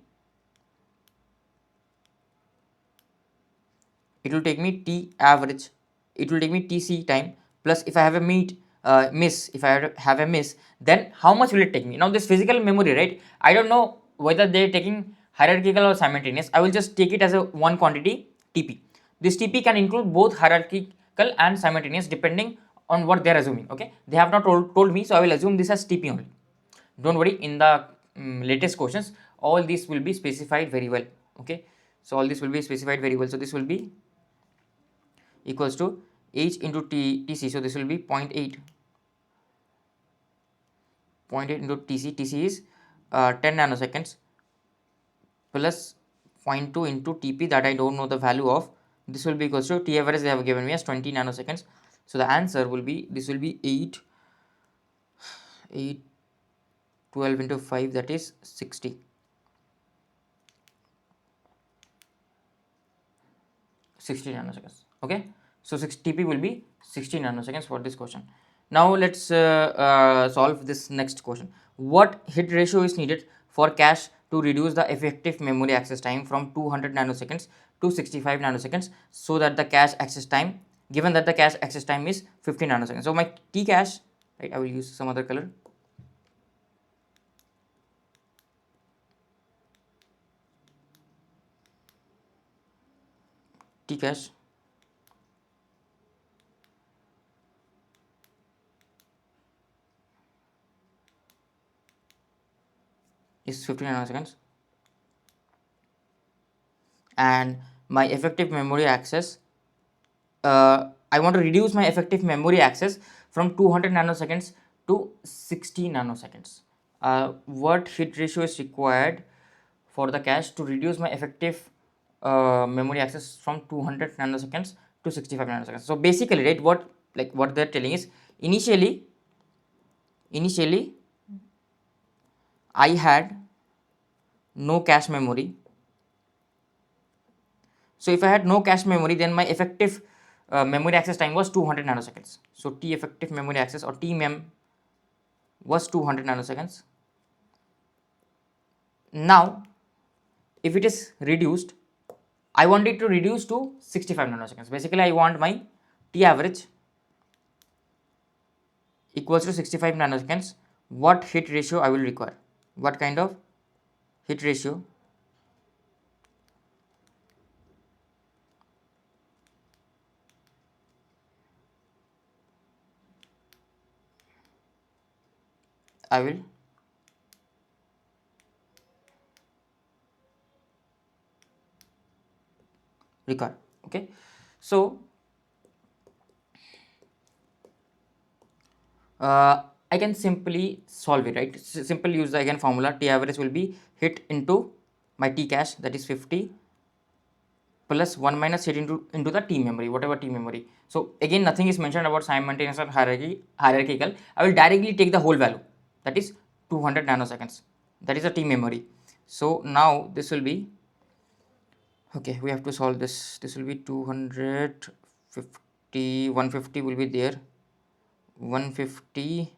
T average, it will take me TC time, plus if I have a miss, if I have a miss, then how much will it take me? Now this physical memory, right? I don't know whether they are taking hierarchical or simultaneous. I will just take it as a one quantity TP. This TP can include both hierarchical and simultaneous depending on what they are assuming. Okay, they have not told me, so I will assume this as TP only. Don't worry, in the latest questions all this will be specified very well. Okay, so all this will be specified very well. So this will be equals to H into TC. So this will be 0.8. 0.8 into TC. TC is 10 nanoseconds plus 0.2 into TP that I don't know the value of. This will be equals to T average they have given me as 20 nanoseconds. So the answer will be, this will be 8 12 into 5, that is 60. 60 nanoseconds. Okay, so 6 TP will be 60 nanoseconds for this question. Now let's solve this next question. What hit ratio is needed for cache to reduce the effective memory access time from 200 nanoseconds to 65 nanoseconds, so that the cache access time, given that the cache access time is 50 nanoseconds. So my T cache, right, I will use some other color. T cache is 50 nanoseconds, and my effective memory access, I want to reduce my effective memory access from 200 nanoseconds to 60 nanoseconds. What hit ratio is required for the cache to reduce my effective memory access from 200 nanoseconds to 65 nanoseconds? So basically, right, what they're telling is, initially I had no cache memory. So if I had no cache memory, then my effective memory access time was 200 nanoseconds. So T effective memory access, or T mem, was 200 nanoseconds. Now if it is reduced, I want it to reduce to 65 nanoseconds. Basically I want my T average equals to 65 nanoseconds. What hit ratio I will require? What kind of hit ratio I will require? Okay, so I can simply solve it, right? Simply use the again formula. T average will be hit into my T cache, that is 50, plus 1 minus hit into the T memory, whatever T memory. So again nothing is mentioned about simultaneous or hierarchical. I will directly take the whole value, that is 200 nanoseconds. That is a T memory. So now this will be, okay, we have to solve this. This will be 250, 150 will be there, 150,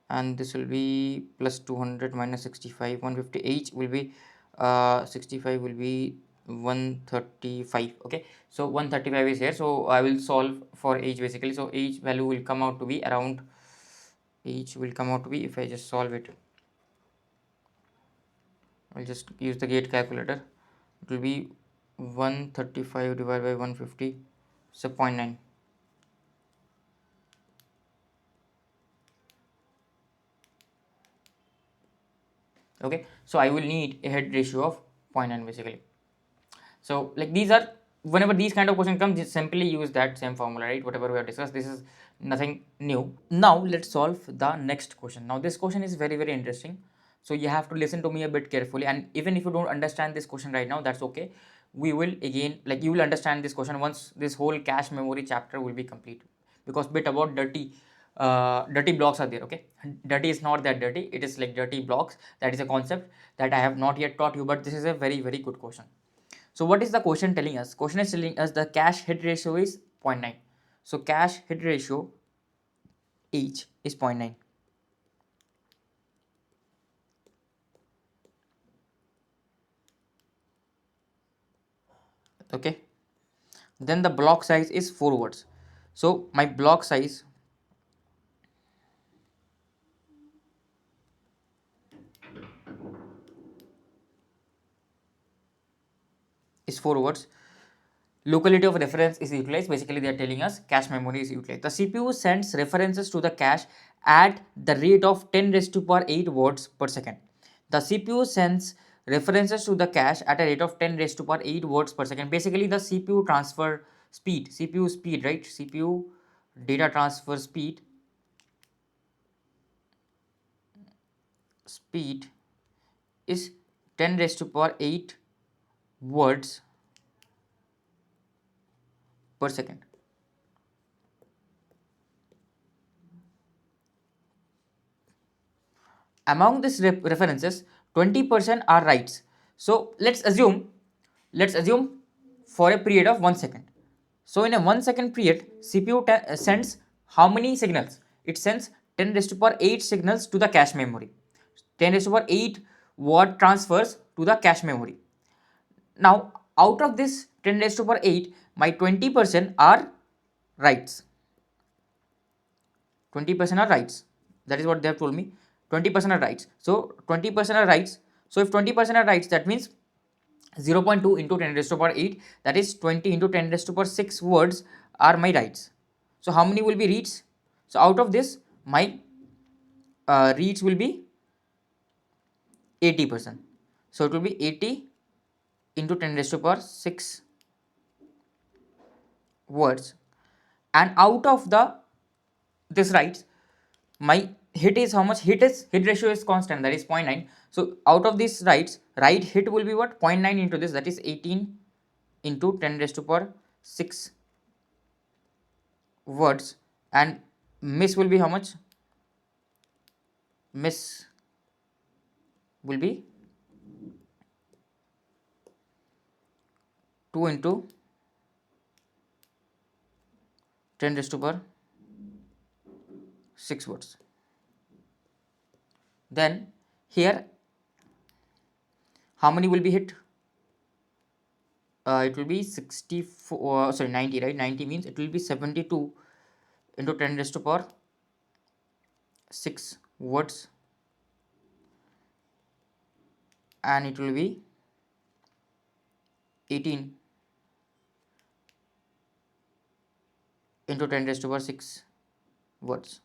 and this will be plus 200 minus 65, 150 each will be 65 will be 135. Okay, so 135 is here, so I will solve for age basically. So age value will come out to be around, age will come out to be, if I just solve it, I'll just use the gate calculator, it will be 135 divided by 150, so 0.9. Okay, so I will need a head ratio of 0.9 basically. So like these are, whenever these kind of question comes, just simply use that same formula, right? Whatever we have discussed, this is nothing new. Now let's solve the next question. Now this question is very interesting, so you have to listen to me a bit carefully, and even if you don't understand this question right now, that's okay. We will again, like, you will understand this question once this whole cache memory chapter will be complete, because bit about dirty blocks are there. Okay, dirty is not that dirty, it is like dirty blocks. That is a concept that I have not yet taught you, but this is a very good question. So what is the question telling us? Question is telling us the cache hit ratio is 0.9. So cache hit ratio H is 0.9. Okay. Then the block size is 4 words. So my block size is 4 words. Locality of reference is utilized. Basically, they are telling us cache memory is utilized. The CPU sends references to the cache at the rate of 10 raised to power 8 words per second. The CPU sends references to the cache at a rate of 10 raised to power 8 words per second. Basically, the CPU transfer speed, CPU speed, right? CPU data transfer speed is 10 raised to power 8 words per second. Among these references, 20% are writes. So let's assume for a period of 1 second. So in a 1 second period, CPU sends how many signals? It sends 10 raised to power 8 signals to the cache memory. 10 raised to power 8 word transfers to the cache memory. Now out of this 10 raised to power 8, my 20% are writes. 20% are writes. That is what they have told me. 20% are writes. So 20% are writes. So if 20% are writes, that means 0.2 into 10 raised to power 8, that is 20 into 10 raised to power 6 words are my writes. So how many will be reads? So out of this, my reads will be 80%. So it will be 80 into 10 raised to power 6 words, and out of the this writes, my hit is how much? Hit ratio is constant, that is 0.9. So out of this writes, write hit will be what? 0.9 into this, that is 18 into 10 raised to power 6 words, and miss will be how much? Miss will be 2 into 10 raised to power 6 words. Then here how many will be hit? It will be 64, sorry, 90, right? 90 means it will be 72 into 10 raised to power 6 words, and it will be 18 into 10 raised to power 6 words.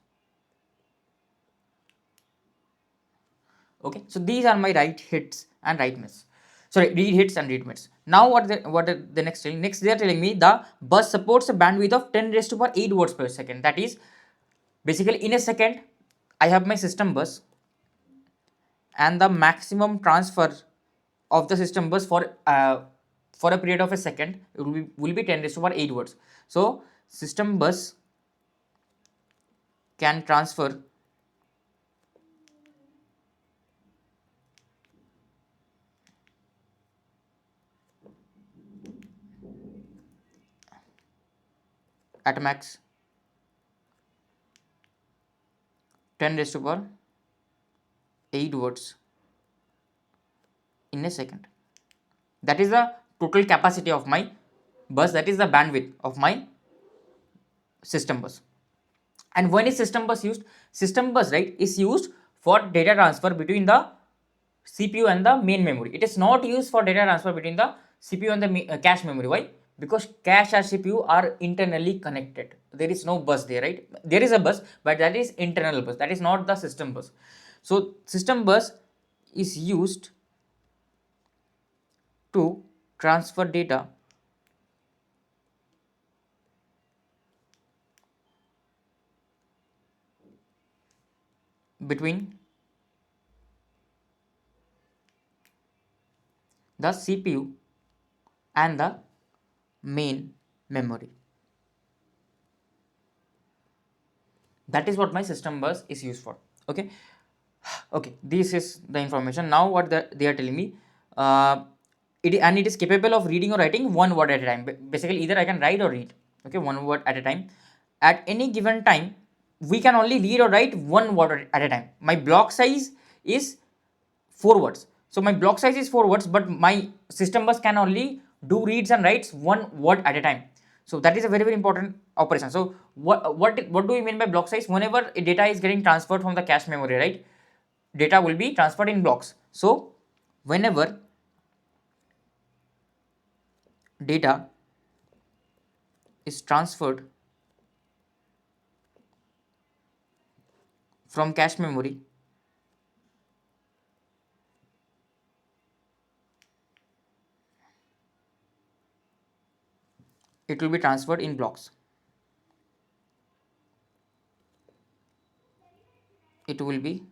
Okay, so these are my write hits and write miss. Sorry, read hits and read miss. Now what are the next telling? Next they are telling me the bus supports a bandwidth of 10 raised to power 8 words per second. That is basically in a second I have my system bus, and the maximum transfer of the system bus for a period of a second it will be 10 raised to power 8 words. So system bus can transfer at max 10 raised to power 8 words in a second. That is the total capacity of my bus, that is the bandwidth of my system bus. And when is system bus used? System bus, right, is used for data transfer between the CPU and the main memory. It is not used for data transfer between the CPU and the cache memory. Why? Because cache and CPU are internally connected. There is no bus there, right? There is a bus, but that is internal bus. That is not the system bus. So system bus is used to transfer data between the CPU and the main memory. That is what my system bus is used for. Okay. Okay, this is the information. Now what they are telling me, it is capable of reading or writing one word at a time. Basically either I can write or read, okay, one word at a time. At any given time we can only read or write one word at a time. My block size is 4 words. So my block size is 4 words, but my system bus can only do reads and writes one word at a time. So that is a very, very important operation. So what do we mean by block size? Whenever data is getting transferred from the cache memory, right, data will be transferred in blocks. So whenever data is transferred from cache memory, it will be transferred in blocks. It will be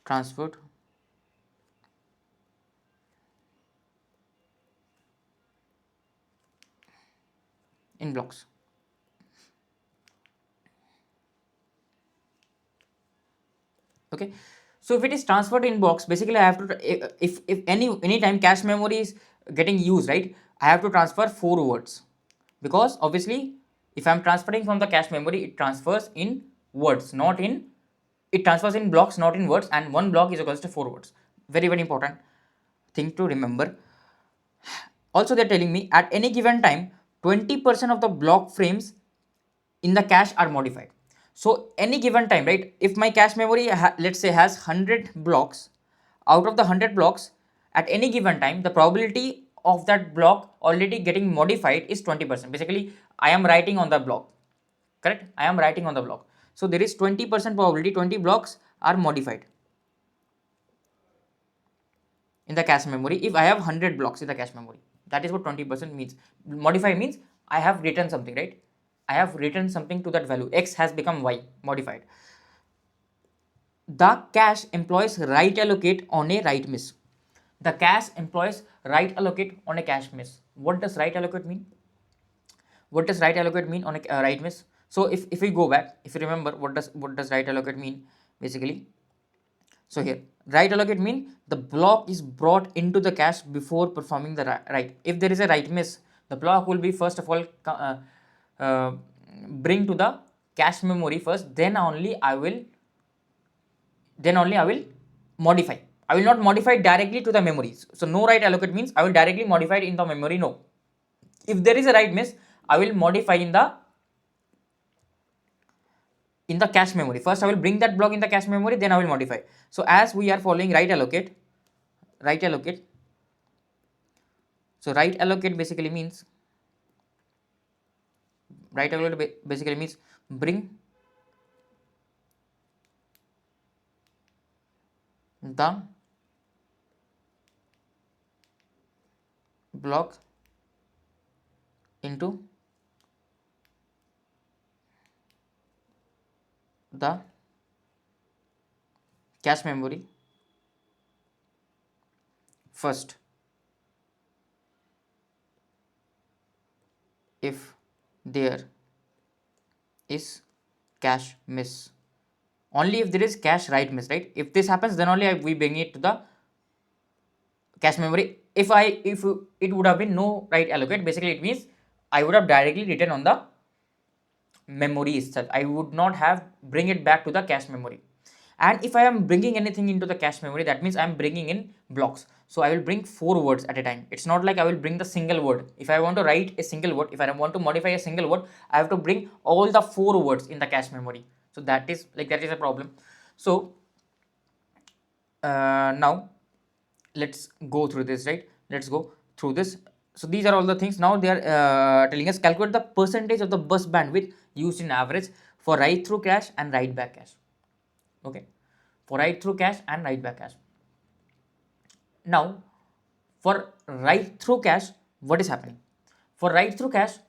transferred in blocks. Okay, so if it is transferred in blocks, basically I have to, if any time cache memory is getting used, right, I have to transfer 4 words, because obviously if I am transferring from the cache memory, it transfers in words, not in, it transfers in blocks, not in words, and one block is equals to 4 words. Very, very important thing to remember. Also they're telling me at any given time 20% of the block frames in the cache are modified. So any given time, right, if my cache memory let's say has 100 blocks, out of the 100 blocks at any given time the probability of that block already getting modified is 20%. Basically I am writing on the block, correct, I am writing on the block. So there is 20% probability 20 blocks are modified in the cache memory if I have 100 blocks in the cache memory. That is what 20% means. Modify means I have written something, right, I have written something to that value, x has become y, modified. The cache employs write allocate on a write miss. The cache employs write allocate on a cache miss. What does write allocate mean? What does write allocate mean on a write miss? So if we go back, if you remember what does write allocate mean basically. So here write allocate mean the block is brought into the cache before performing the write. If there is a write miss, the block will be first of all bring to the cache memory first, then only I will modify. I will not modify directly to the memories. So no write allocate means I will directly modify it in the memory. No. If there is a write miss, I will modify in the cache memory. First I will bring that block in the cache memory, then I will modify. So as we are following write allocate. So write allocate basically means bring the block into the cache memory first if there is cache miss. Only if there is cache write miss, right? If this happens, then only we bring it to the cache memory. If it would have been no write allocate, basically it means I would have directly written on the memory itself. I would not have bring it back to the cache memory. And if I am bringing anything into the cache memory, that means I am bringing in blocks. So I will bring 4 words at a time. It's not like I will bring the single word. If I want to write a single word, if I want to modify a single word, I have to bring all the 4 words in the cache memory. So that is a problem. So now let's go through this, right? Let's go through this. So these are all the things. Now they are telling us calculate the percentage of the bus bandwidth used in average for write through cache and write back cache. Okay, for write through cache and write back cache. Now for write through cache, what is happening? For write through cache,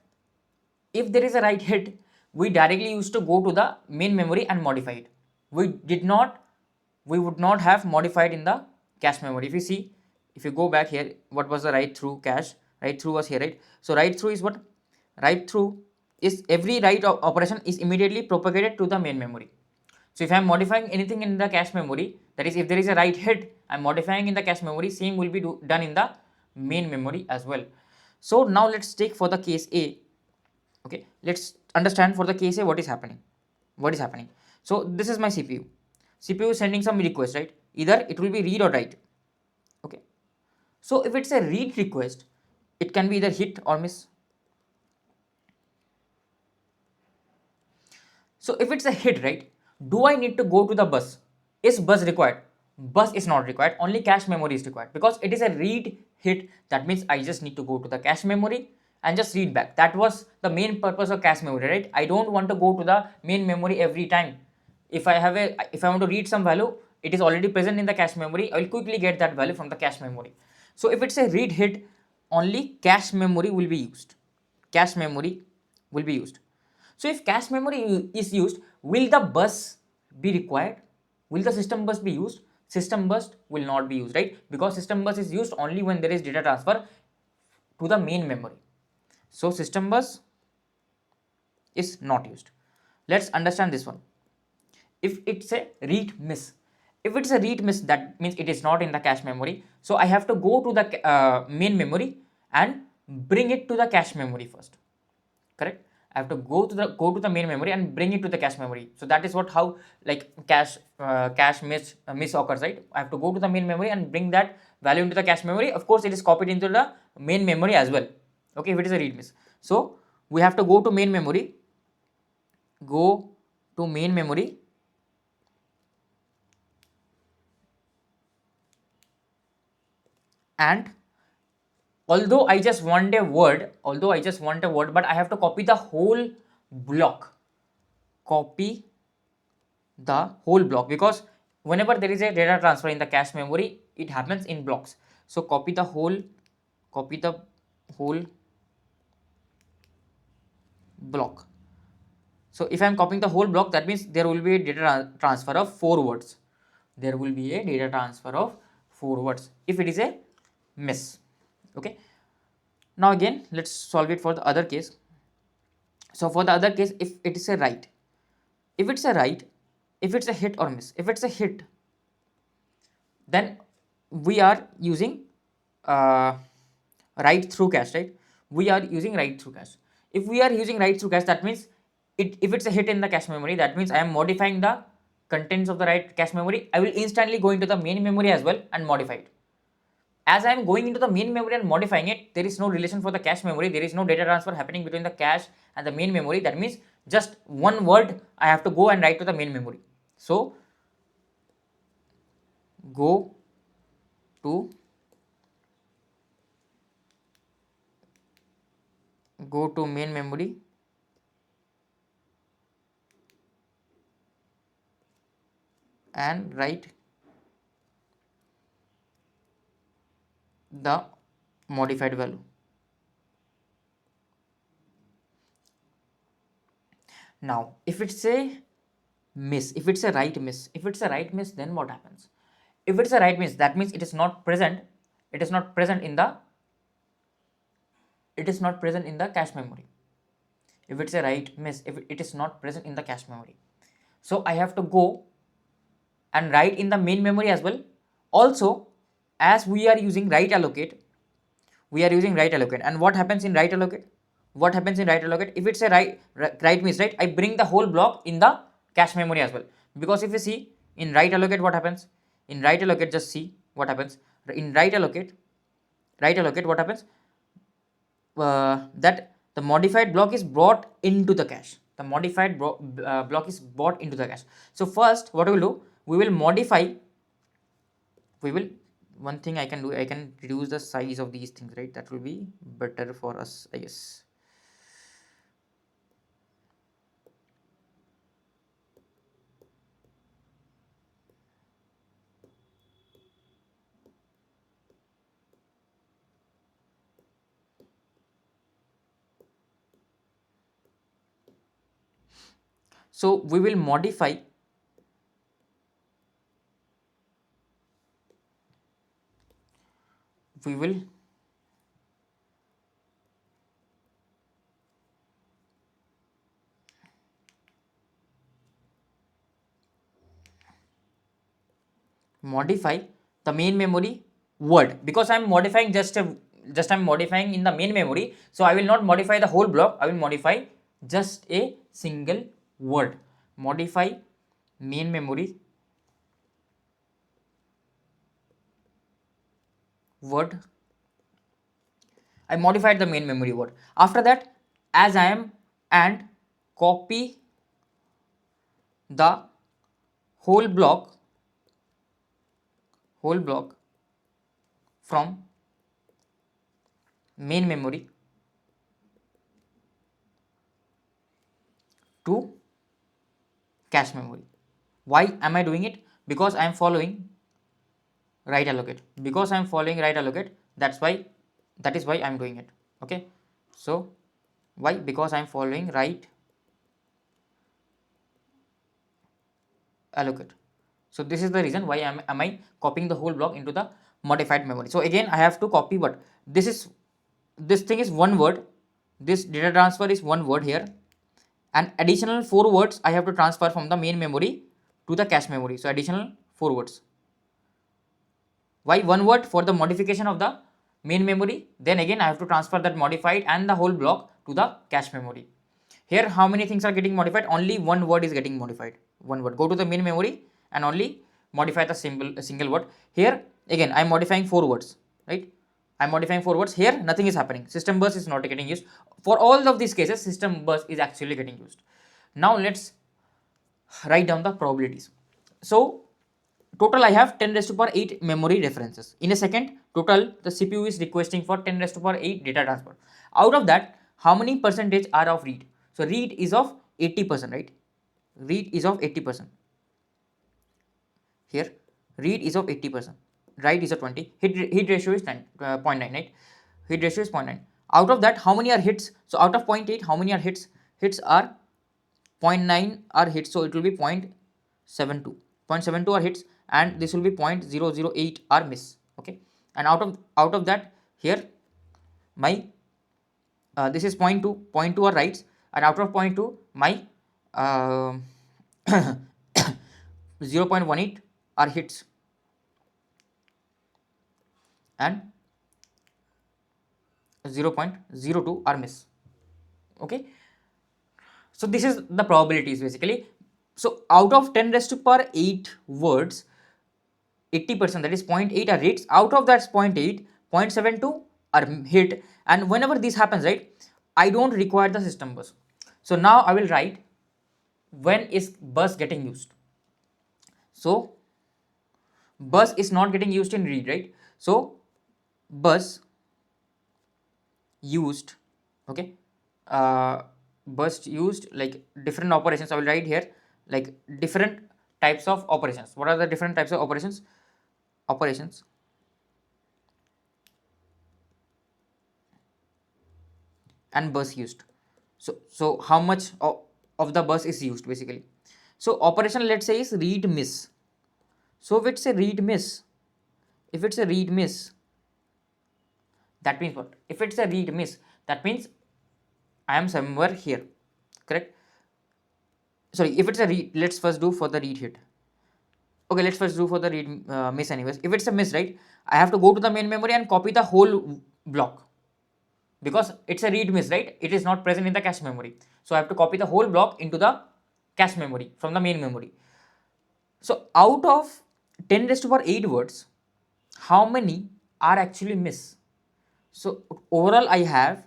if there is a write hit, we directly used to go to the main memory and modify it. We would not have modified in the cache memory. If you see, if you go back here, what was the write through cache? Write through was here, right? So write through is what? Write through is every write operation is immediately propagated to the main memory. So if I am modifying anything in the cache memory, that is if there is a write hit, I am modifying in the cache memory, same will be done in the main memory as well. So now let's take for the case A. Okay, let's understand for the case A what is happening. What is happening? So this is my CPU. CPU is sending some request, right? Either it will be read or write. Okay. So if it's a read request, it can be either hit or miss. So if it's a hit, right? Do I need to go to the bus? Is bus required? Bus is not required. Only cache memory is required because it is a read hit. That means I just need to go to the cache memory and just read back. That was the main purpose of cache memory, right? I don't want to go to the main memory every time. If I want to read some value, it is already present in the cache memory. I will quickly get that value from the cache memory. So if it's a read hit, only cache memory will be used. Cache memory will be used. So if cache memory is used, will the bus be required? Will the system bus be used? System bus will not be used, right? Because system bus is used only when there is data transfer to the main memory. So system bus is not used. Let's understand this one. If it's a read miss, if it's a read miss, that means it is not in the cache memory. So I have to go to the main memory and bring it to the cache memory first. Correct? I have to go to the main memory and bring it to the cache memory. So that is what how like cache miss occurs, right? I have to go to the main memory and bring that value into the cache memory. Of course, it is copied into the main memory as well. Okay, if it is a read miss, so we have to go to main memory, and although I just want a word, but I have to copy the whole block. Copy the whole block because whenever there is a data transfer in the cache memory, it happens in blocks. So copy the whole block. So if I am copying the whole block, that means there will be a data transfer of 4 words. There will be a data transfer of 4 words if it is a miss. Okay. Now again, let's solve it for the other case. So for the other case, if it is a write, if it's a write, if it's a hit or miss, if it's a hit, then we are using write through cache, right? We are using write through cache. If we are using write through cache, that means if it's a hit in the cache memory, that means I am modifying the contents of the write cache memory. I will instantly go into the main memory as well and modify it. As I am going into the main memory and modifying it, there is no relation for the cache memory. There is no data transfer happening between the cache and the main memory. That means just one word I have to go and write to the main memory. So go to main memory and write the modified value. Now if it's a miss, if it's a write miss, then what happens? If it's a write miss, that means it is not present in the cache memory. If it's a write miss, if it is not present in the cache memory, so I have to go and write in the main memory as well. Also as we are using write allocate, and what happens in write allocate? If it's a write means, right, I bring the whole block in the cache memory as well. Because if you see in write allocate, what happens? In write allocate, just see what happens. In write allocate, what happens? That the modified block is brought into the cache. The modified block is brought into the cache. So first, what we will do? We will modify. We will One thing I can do, I can reduce the size of these things, right? That will be better for us, I guess. So we will modify we will modify the main memory word, because I'm modifying I'm modifying in the main memory. So I will not modify the whole block, I will modify just a single word. Modify main memory word. I modified the main memory word. After that, as I am, and copy the whole block from main memory to cache memory. Why am I doing it? Because I am following write allocate. That is why I am doing it. Okay. So why? Because I am following write allocate. So this is the reason why am I copying the whole block into the modified memory. So again I have to copy, but this thing is one word. This data transfer is one word here, and additional 4 words I have to transfer from the main memory to the cache memory. So additional 4 words. Why one word? For the modification of the main memory, then again I have to transfer that modified and the whole block to the cache memory. Here how many things are getting modified? Only one word is getting modified. One word. Go to the main memory and only modify the single word. Here again I am modifying 4 words, right? I am modifying 4 words. Here nothing is happening. System bus is not getting used. For all of these cases, system bus is actually getting used. Now let's write down the probabilities. So total I have 10 raised to power 8 memory references. In a second, total the CPU is requesting for 10 raised to power 8 data transfer. Out of that, how many percentage are of read? So read is of 80%, right? Read is of 80%. Here, read is of 80%. Write is of 20. Hit ratio is 0.9, right? Hit ratio is 0.9. Out of that, how many are hits? So out of 0.8, how many are hits? Hits are 0.9 are hits, so it will be 0.72. 0.72 are hits, and this will be 0.008 are miss. Okay, and out of that, here my this is 0.2 are writes, and out of 0.2 my uh, 0.18 are hits, and 0.02 are miss. Okay, so this is the probabilities basically. So out of 10 raised to power 8 words, 80%, that is 0.8 are hits. Out of that 0.8, 0.72 are hit, and whenever this happens, right, I don't require the system bus. So now I will write when is bus getting used. So bus is not getting used in read, right? So bus used, okay, bus used like different operations. I will write here like different types of operations. What are the different types of operations? And bus used. So how much of the bus is used basically? So operation, let's say, is read miss. So if it's a read miss, that means what? If it's a read miss, that means I am somewhere here, correct? Sorry, if it's a read, let's first do for the read hit. Okay, let's first do for the read miss anyways. If it's a miss, right, I have to go to the main memory and copy the whole block, because it's a read miss, right? It is not present in the cache memory. So I have to copy the whole block into the cache memory from the main memory. So out of 10 raised to power 8 words, how many are actually miss? So overall I have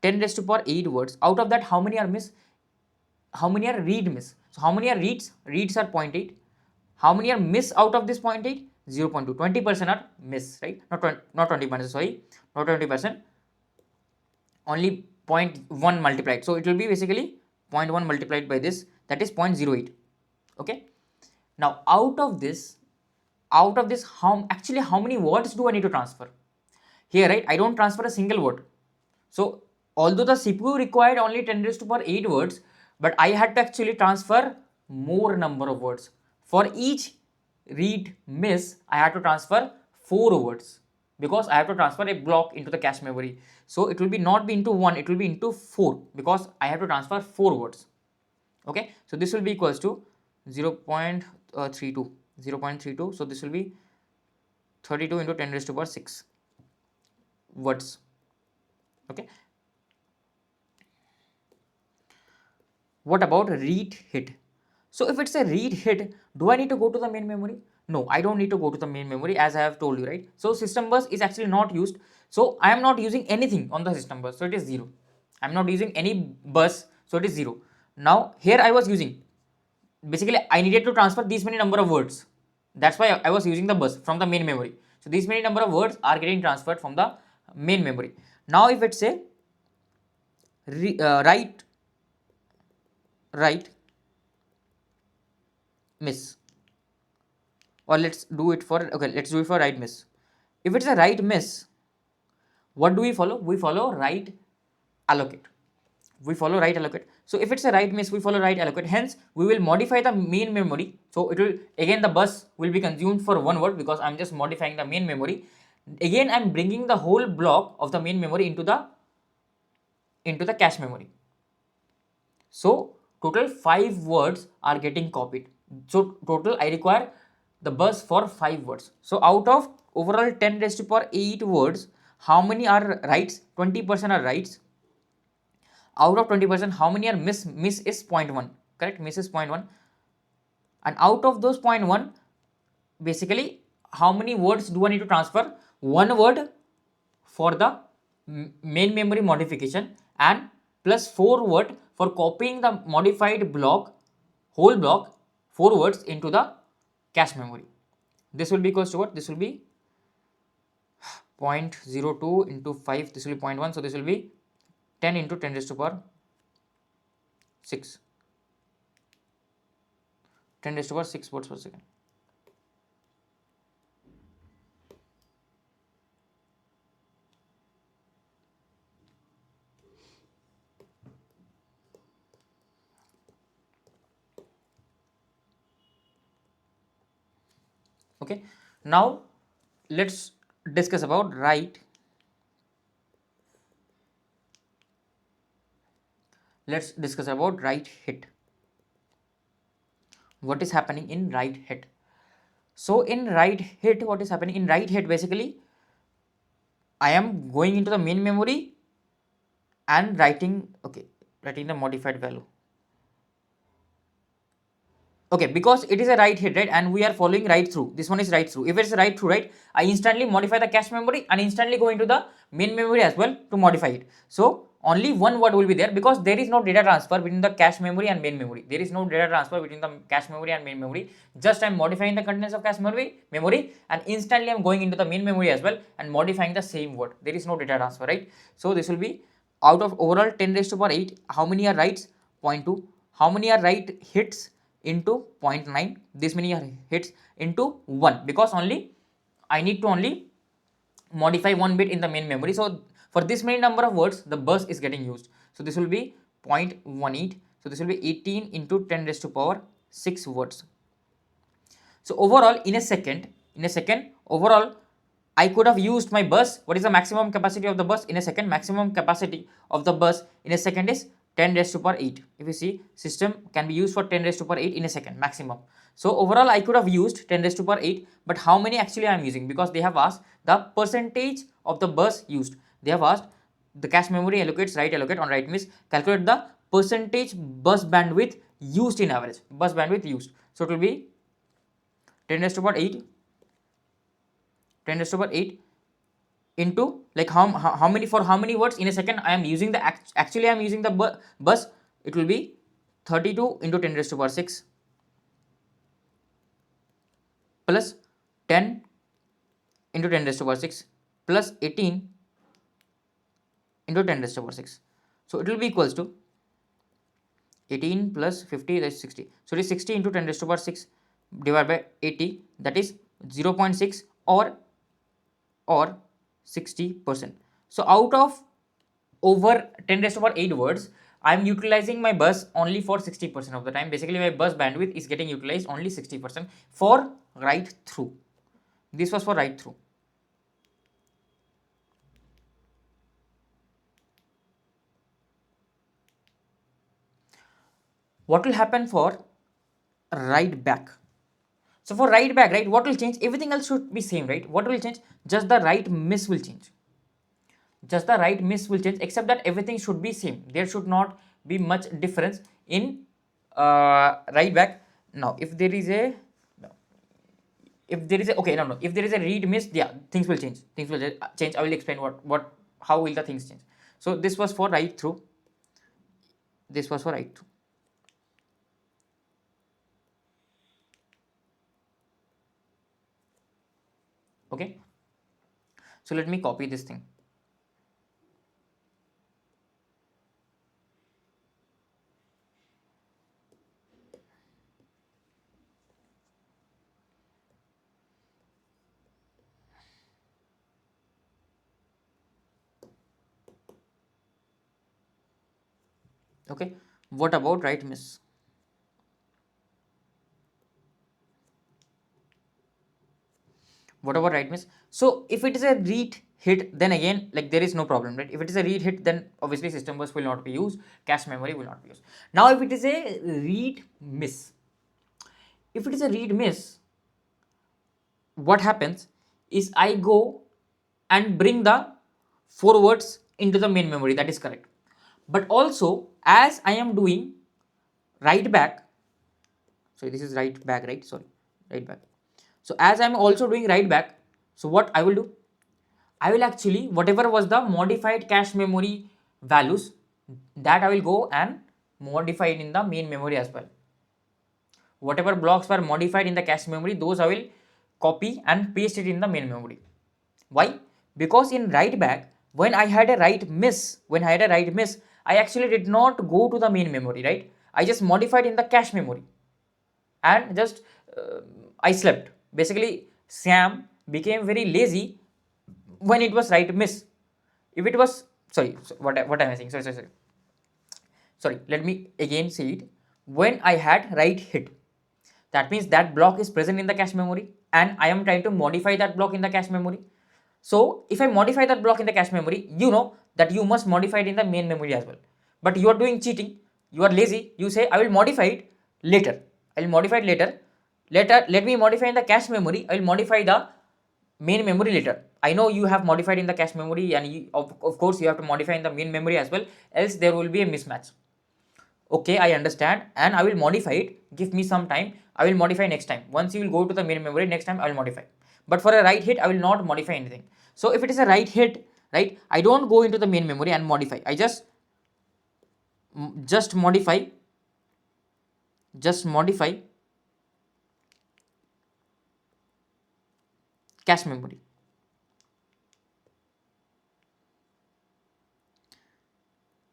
10 raised to power 8 words. Out of that, how many are miss? How many are read miss? So how many are reads? Reads are 0.8. How many are miss out of this 0.8? 0.2. 20% are miss, right? Not 20%, sorry, not 20%. Only 0.1 multiplied. So it will be basically 0.1 multiplied by this, that is 0.08. Okay. Now out of this, how many words do I need to transfer? Here, right, I don't transfer a single word. So although the CPU required only 10 raised to power 8 words, but I had to actually transfer more number of words. For each read miss, I had to transfer 4 words, because I have to transfer a block into the cache memory. So it will be not be into 1, it will be into 4, because I have to transfer 4 words. Okay, so this will be equals to 0.32. So this will be 32 into 10 raised to power 6 words. Okay. What about read hit? So if it's a read hit, do I need to go to the main memory? No, I don't need to go to the main memory, as I have told you, right? So system bus is actually not used. So I am not using anything on the system bus, so it is 0. I am not using any bus, so it is 0. Now here I was using, basically I needed to transfer these many number of words. That's why I was using the bus from the main memory. So these many number of words are getting transferred from the main memory. Now if it's a write miss, or let's do it for, okay, let's do it for write miss. If it's a write miss, what do we follow? We follow write allocate. We follow write allocate. So if it's a write miss, we follow write allocate. Hence we will modify the main memory. So it will, again the bus will be consumed for one word, because I'm just modifying the main memory. Again I'm bringing the whole block of the main memory into the cache memory. So total 5 words are getting copied. So total I require the bus for 5 words. So out of overall 10 raised to power 8 words, how many are writes? 20% are writes. Out of 20%, how many are miss? Miss is 0.1, correct? Miss is 0.1. And out of those 0.1, basically how many words do I need to transfer? One word for the main memory modification, and plus 4 word for copying the modified block, whole block, 4 words into the cache memory. This will be equals to what? This will be 0.02 into 5, this will be 0.1, so this will be 10 into 10 raised to power 6. 10 raised to power 6 words per second. Okay, now let's discuss about write. Let's discuss about write hit. What is happening in write hit? So in write hit, what is happening in write hit? Basically, I am going into the main memory and writing the modified value. Okay, because it is a write hit, right, and we are following write through. This one is write through. If it's a write through, right, I instantly modify the cache memory and instantly go into the main memory as well to modify it. So only one word will be there, because there is no data transfer between the cache memory and main memory. There is no data transfer between the cache memory and main memory. Just I'm modifying the contents of cache memory, and instantly I'm going into the main memory as well and modifying the same word. There is no data transfer, right? So this will be, out of overall 10 raised to power 8, how many are writes? 0.2. How many are write hits? Into 0.9. This many are hits into 1, because only I need to only modify one bit in the main memory. So for this many number of words, the bus is getting used. So this will be 0.18. So this will be 18 into 10 raised to power 6 words. So overall, in a second, overall, I could have used my bus. What is the maximum capacity of the bus in a second? Maximum capacity of the bus in a second is 10 raised to power 8. If you see, system can be used for 10 raised to power 8 in a second maximum. So overall I could have used 10 raised to power 8, but how many actually I am using, because they have asked the percentage of the bus used. They have asked the cache memory allocates, write allocate on write miss, calculate the percentage bus bandwidth used in average, bus bandwidth used. So it will be 10 raised to power 8, 10 raised to power 8 into like how many, for how many words in a second I am using the actually I am using the bus. It will be 32 into 10 raised to power 6 plus 10 into 10 raised to power 6 plus 18 into 10 raised to power 6. So it will be equals to 18 plus 50, that is 60. So it is 60 into 10 raised to power 6 divided by 80, that is 0.6 or 60%. So out of over 10 raised to power 8 words, I am utilizing my bus only for 60% of the time. Basically my bus bandwidth is getting utilized only 60% for write through. This was for write through. What will happen for write back? So for write back, right, what will change? Everything else should be same, right? What will change? Just the write miss will change. Just the write miss will change, except that everything should be same. There should not be much difference in write back. Now if there is a okay, no, if there is a read miss, yeah, things will change. Things will change. I will explain how will the things change. So this was for write through. This was for write through. Okay. So let me copy this thing. Okay. What about write miss? What about write miss? So if it is a read hit, then again, like, there is no problem, right? If it is a read hit, then obviously system bus will not be used, cache memory will not be used. Now if it is a read miss, if it is a read miss, what happens is I go and bring the 4 words into the main memory, that is correct. But also as I am doing write back, sorry, this is write back, right? Sorry, write back. So as I am also doing write back, so what I will do, I will actually, whatever was the modified cache memory values, that I will go and modify it in the main memory as well. Whatever blocks were modified in the cache memory, those I will copy and paste it in the main memory. Why? Because in write back, when I had a write miss, I actually did not go to the main memory, right? I just modified in the cache memory and just I slept. Basically, Sam became very lazy when it was write miss. If it was, sorry, what am I saying? Sorry, let me again say it. When I had write hit, that means that block is present in the cache memory and I am trying to modify that block in the cache memory. So if I modify that block in the cache memory, you know that you must modify it in the main memory as well. But you are doing cheating, you are lazy, you say I will modify it later. I will modify it later. Let me modify in the cache memory. I will modify the main memory later. I know you have modified in the cache memory and of course you have to modify in the main memory as well, else there will be a mismatch. Okay, I understand, and I will modify it. Give me some time. I will modify next time. Once you will go to the main memory, next time I will modify. But for a write hit, I will not modify anything. So if it is a write hit, right, I don't go into the main memory and modify. I just modify, cache memory.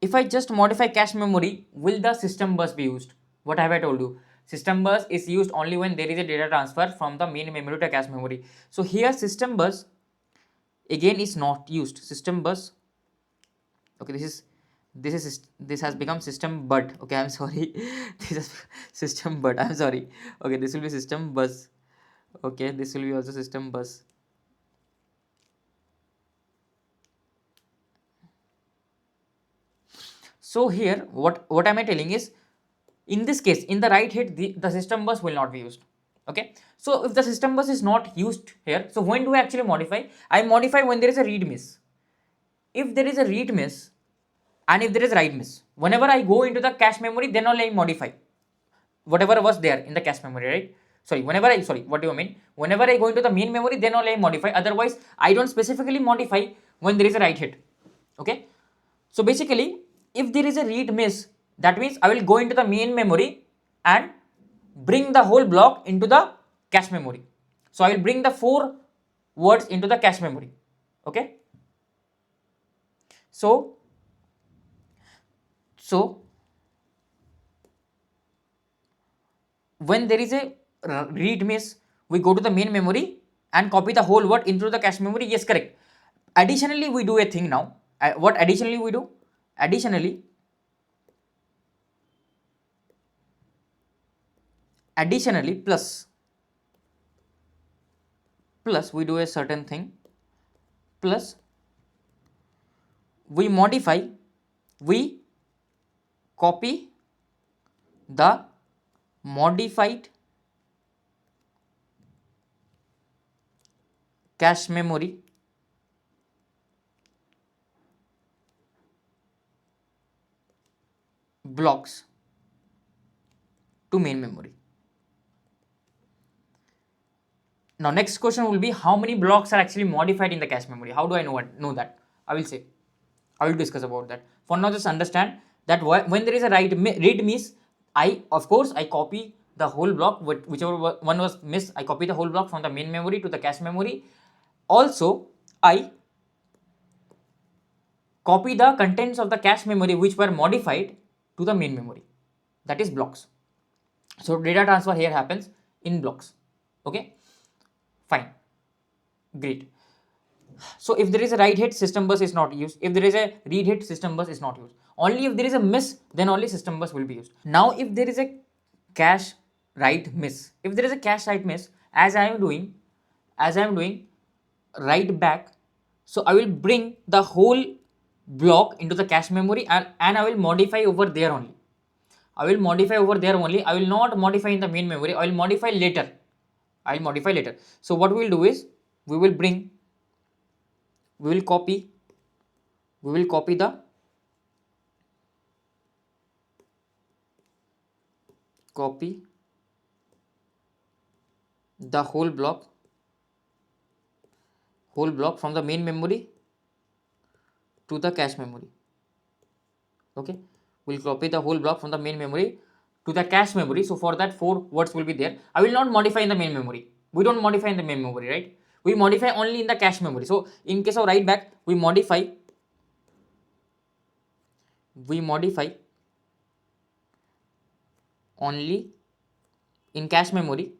If I just modify cache memory, will the system bus be used? What have I told you? System bus is used only when there is a data transfer from the main memory to cache memory. So here system bus again is not used. System bus, okay, this has become system but, okay, I'm sorry. This is system but, I'm sorry. Okay, this will be system bus. Okay, this will be also system bus. So here what am I telling is, in this case, in the right hit, the system bus will not be used. Okay, so if the system bus is not used here, so when do I actually modify? I modify when there is a read miss. If there is a read miss and if there is write miss, whenever I go into the cache memory, then only I modify whatever was there in the cache memory, right? Sorry, what do you mean? Whenever I go into the main memory, then only I modify. Otherwise, I don't specifically modify when there is a write hit. Okay, so basically, if there is a read miss, that means I will go into the main memory and bring the whole block into the cache memory. So I will bring the 4 words into the cache memory. Okay, so so when there is a read miss, we go to the main memory and copy the whole word into the cache memory. Yes, correct. Additionally, we do a thing now. What additionally we do? Additionally, plus we do a certain thing, plus we modify, we copy the modified cache memory blocks to main memory. Now next question will be, how many blocks are actually modified in the cache memory? How do I know that? I will discuss about that. For now, just understand that when there is a read miss, I copy the whole block, whichever one was missed, I copy the whole block from the main memory to the cache memory. Also, I copy the contents of the cache memory which were modified to the main memory, that is blocks. So data transfer here happens in blocks. Okay, fine, great. So if there is a write hit, system bus is not used. If there is a read hit, system bus is not used. Only if there is a miss, then only system bus will be used. Now if there is a cache write miss, as I am doing write back, so I will bring the whole block into the cache memory, and I will modify over there only. I will not modify in the main memory. I will modify later. So what we will do is, we will copy the whole block from the main memory to the cache memory. Okay, we'll copy the whole block from the main memory to the cache memory. So for that, 4 words will be there. I will not modify in the main memory. We don't modify in the main memory, right? We modify only in the cache memory. So in case of write back, we modify only in cache memory,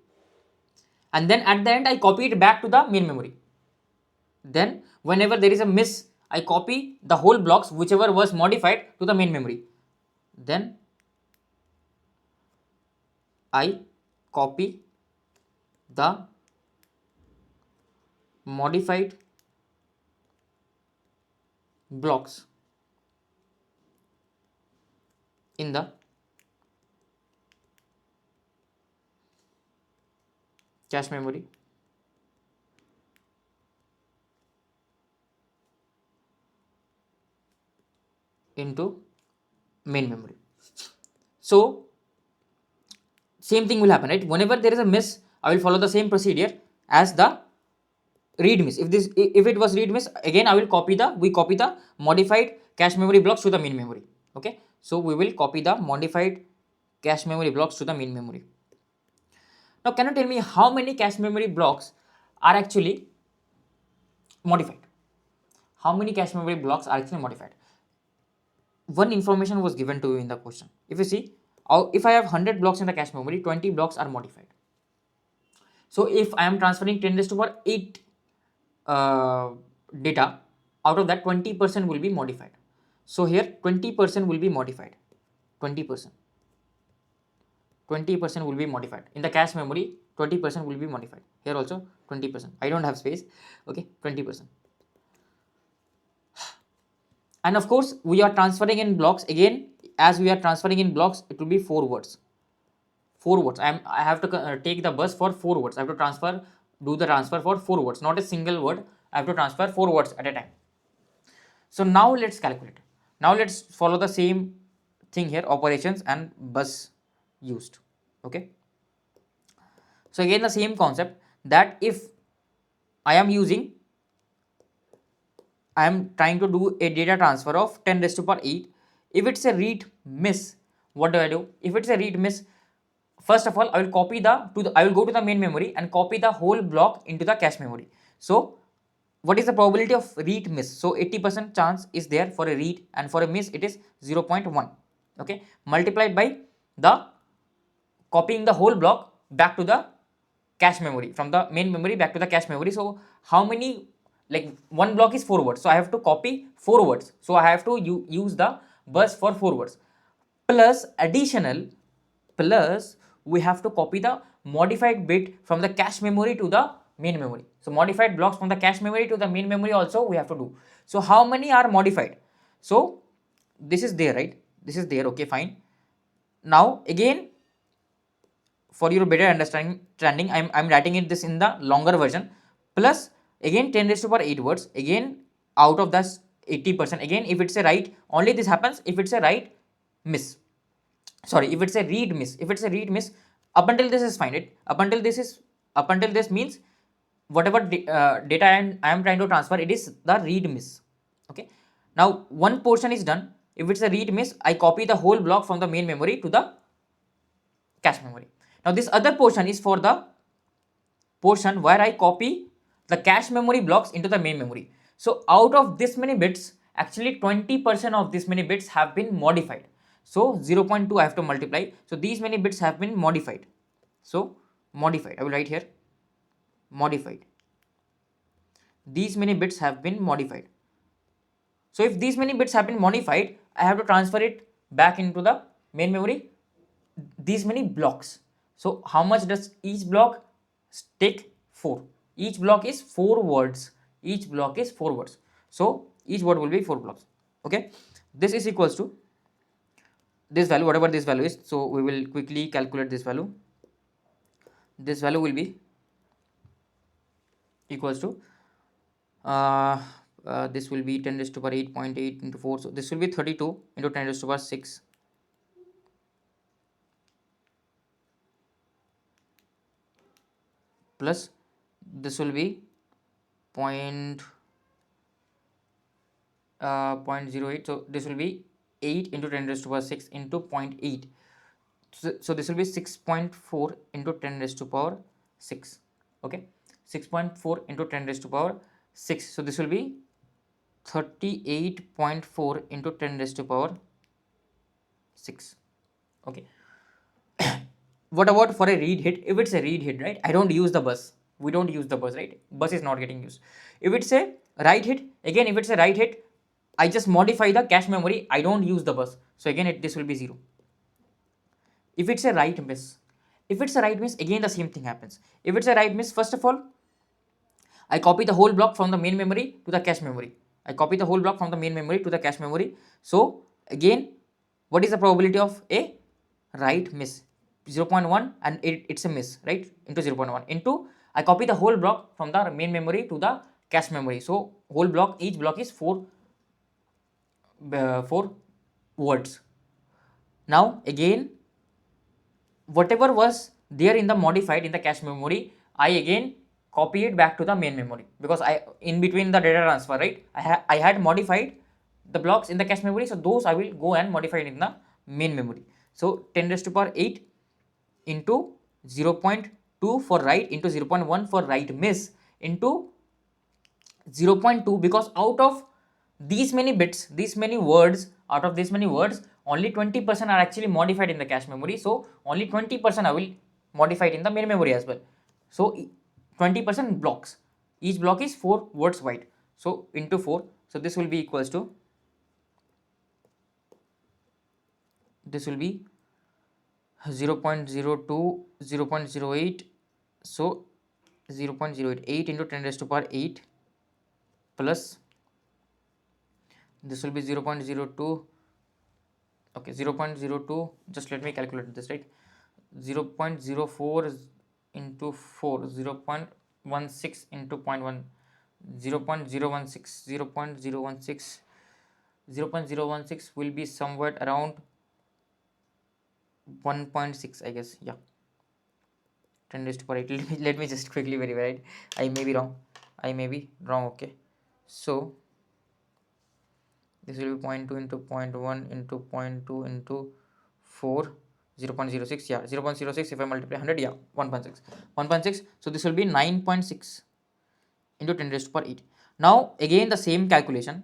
and then at the end I copy it back to the main memory. Then whenever there is a miss, I copy the whole blocks whichever was modified to the main memory. Then I copy the modified blocks in the cache memory into main memory. So same thing will happen, right? Whenever there is a miss, I will follow the same procedure as the read miss. If it was read miss, again I will copy the modified cache memory blocks to the main memory. Okay, so we will copy the modified cache memory blocks to the main memory. Now can you tell me how many cache memory blocks are actually modified? How many cache memory blocks are actually modified? One information was given to you in the question. If you see, if I have 100 blocks in the cache memory, 20 blocks are modified. So if I am transferring 10 raised to power 8 data, out of that 20% will be modified. So here 20% will be modified. 20% will be modified in the cache memory. 20% will be modified. Here also 20%. I don't have space. Okay, 20%. And of course we are transferring in blocks. Again, as we are transferring in blocks, it will be 4 words. 4 words. I have to take the bus for 4 words. I have to do the transfer for 4 words, not a single word. I have to transfer 4 words at a time. So now let's calculate. Now let's follow the same thing here, operations and bus used. Okay. So again the same concept, that if I am trying to do a data transfer of 10 raised to power 8. If it's a read miss, what do I do? If it's a read miss, first of all I will I will go to the main memory and copy the whole block into the cache memory. So what is the probability of read miss? So 80% chance is there for a read, and for a miss it is 0.1. Okay, multiplied by the copying the whole block back to the cache memory, from the main memory back to the cache memory. So how many, like one block is 4 words, so I have to copy 4 words, so I have to use the bus for 4 words, plus additional, plus we have to copy the modified bit from the cache memory to the main memory. So modified blocks from the cache memory to the main memory also we have to do. So how many are modified? So this is there, right? This is there. Okay, fine. Now again, for your better understanding, I'm writing it this in the longer version, plus again 10 raised to power 8 words. Again, out of that 80%, again if it's a write, only this happens if it's a write miss, sorry, if it's a read miss. If it's a read miss, up until this is fine, right? Up until this means whatever data I am trying to transfer, it is the read miss. Okay, now one portion is done. If it's a read miss, I copy the whole block from the main memory to the cache memory. Now this other portion is for the portion where I copy the cache memory blocks into the main memory. So out of this many bits, actually 20% of this many bits have been modified. So 0.2 I have to multiply. So these many bits have been modified. So modified, I will write here modified. These many bits have been modified. So if these many bits have been modified, I have to transfer it back into the main memory, these many blocks. So how much does each block take? 4. Each block is 4 words. Each block is 4 words. So each word will be 4 blocks. Okay, this is equals to this value, whatever this value is. So we will quickly calculate this value. This value will be equals to this will be 10 raised to power 8.8 into 4. So this will be 32 into 10 raised to power 6. Plus this will be 0.08. So this will be 8 into 10 raised to power 6 into 0.8. So this will be 6.4 into 10 raised to power 6. Okay, 6.4 into 10 raised to power 6. So this will be 38.4 into 10 raised to power 6. Okay. What about for a read hit? If it's a read hit, right, I don't use the bus. We don't use the bus, right? Bus is not getting used. If it's a write hit, again if it's a write hit, I just modify the cache memory. I don't use the bus. So again this will be 0. If it's a write miss, again the same thing happens. If it's a write miss, first of all, I copy the whole block from the main memory to the cache memory. So again, what is the probability of a write miss? 0.1, and it's a miss, right? Into 0.1 into I copy the whole block from the main memory to the cache memory. So whole block, each block is 4 words. Now again, whatever was there in the modified in the cache memory, I again copy it back to the main memory, because I, in between the data transfer, right, I had modified the blocks in the cache memory. So those I will go and modify it in the main memory. So 10 raised to power 8 into 0.2 for write into 0.1 for write miss into 0.2, because out of these many bits, these many words, out of these many words, only 20% are actually modified in the cache memory. So only 20% I will modify it in the main memory as well. So 20% blocks, each block is 4 words wide, so into 4. So this will be equals to, this will be 0.02, 0.08. So 0.08 into 10 raised to power 8 plus This will be 0.02. Okay, 0.02, just let me calculate this, right? 0.04 into 4, 0.16 into 0.1, 0.016, 0.016, 0.016 will be somewhat around 1.6, I guess. Yeah, 10 raised to power 8. Let me just quickly verify, right? I may be wrong. Okay, so this will be zero point 0.2 into 0.1 into 0.2 into 4, 0.06. Yeah, 0.06. If I multiply 100, yeah, 1.6. 1.6. So this will be 9.6 into 10 raised to power 8. Now again the same calculation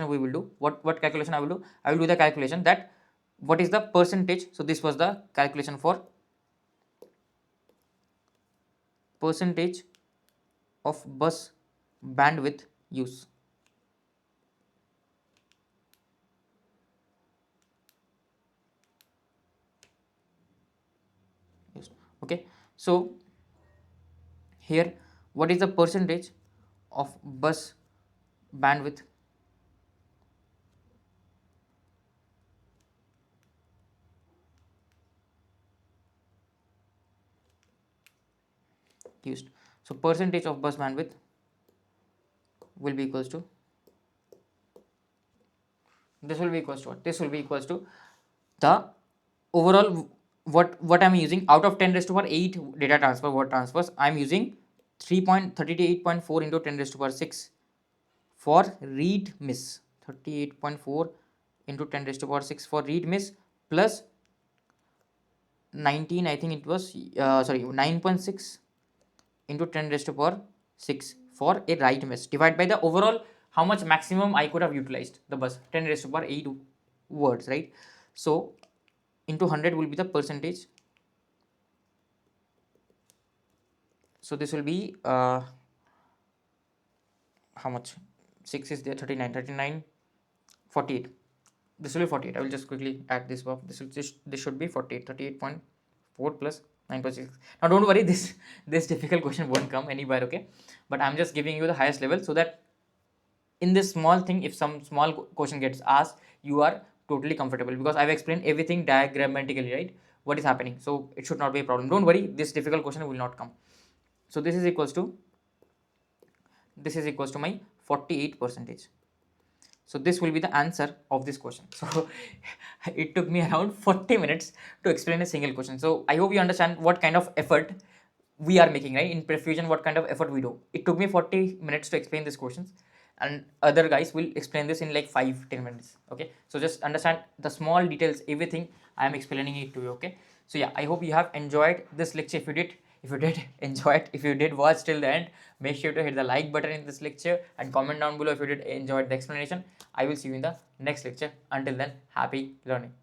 we will do. What calculation I will do? I will do the calculation that what is the percentage. So this was the calculation for percentage of bus bandwidth use. Yes. Okay, so here what is the percentage of bus bandwidth used? So percentage of bus bandwidth will be equals to, this will be equals to what? This will be equals to the overall, what I'm using out of 10 raised to power 8 data transfer word transfers, I'm using 3.38.4 into 10 raised to power 6 for read miss. 38.4 into 10 raised to power 6 for read miss, plus 19, I think it was, sorry, 9.6 into 10 raised to power 6 for a write miss, divided by the overall how much maximum I could have utilized the bus, 10 raised to power 8 words, right? So into 100 will be the percentage. So this will be how much? 6 is there, 39, 48. This will be 48. I will just quickly add this up. This should be 48, 38.4 plus 9.6. Now don't worry, this difficult question won't come anywhere, okay? But I'm just giving you the highest level so that in this small thing, if some small question gets asked, you are totally comfortable, because I've explained everything diagrammatically, right? What is happening, so it should not be a problem. Don't worry, this difficult question will not come. So this is equals to my 48 percentage. So this will be the answer of this question. So it took me around 40 minutes to explain a single question. So I hope you understand what kind of effort we are making, right? In perfusion, what kind of effort we do. It took me 40 minutes to explain these questions, and other guys will explain this in like 5-10 minutes. Okay, so just understand the small details, everything I am explaining it to you. Okay, so yeah, I hope you have enjoyed this lecture. If you did enjoy it, if you did watch till the end, make sure to hit the like button in this lecture and comment down below if you did enjoy the explanation. I will see you in the next lecture. Until then, happy learning.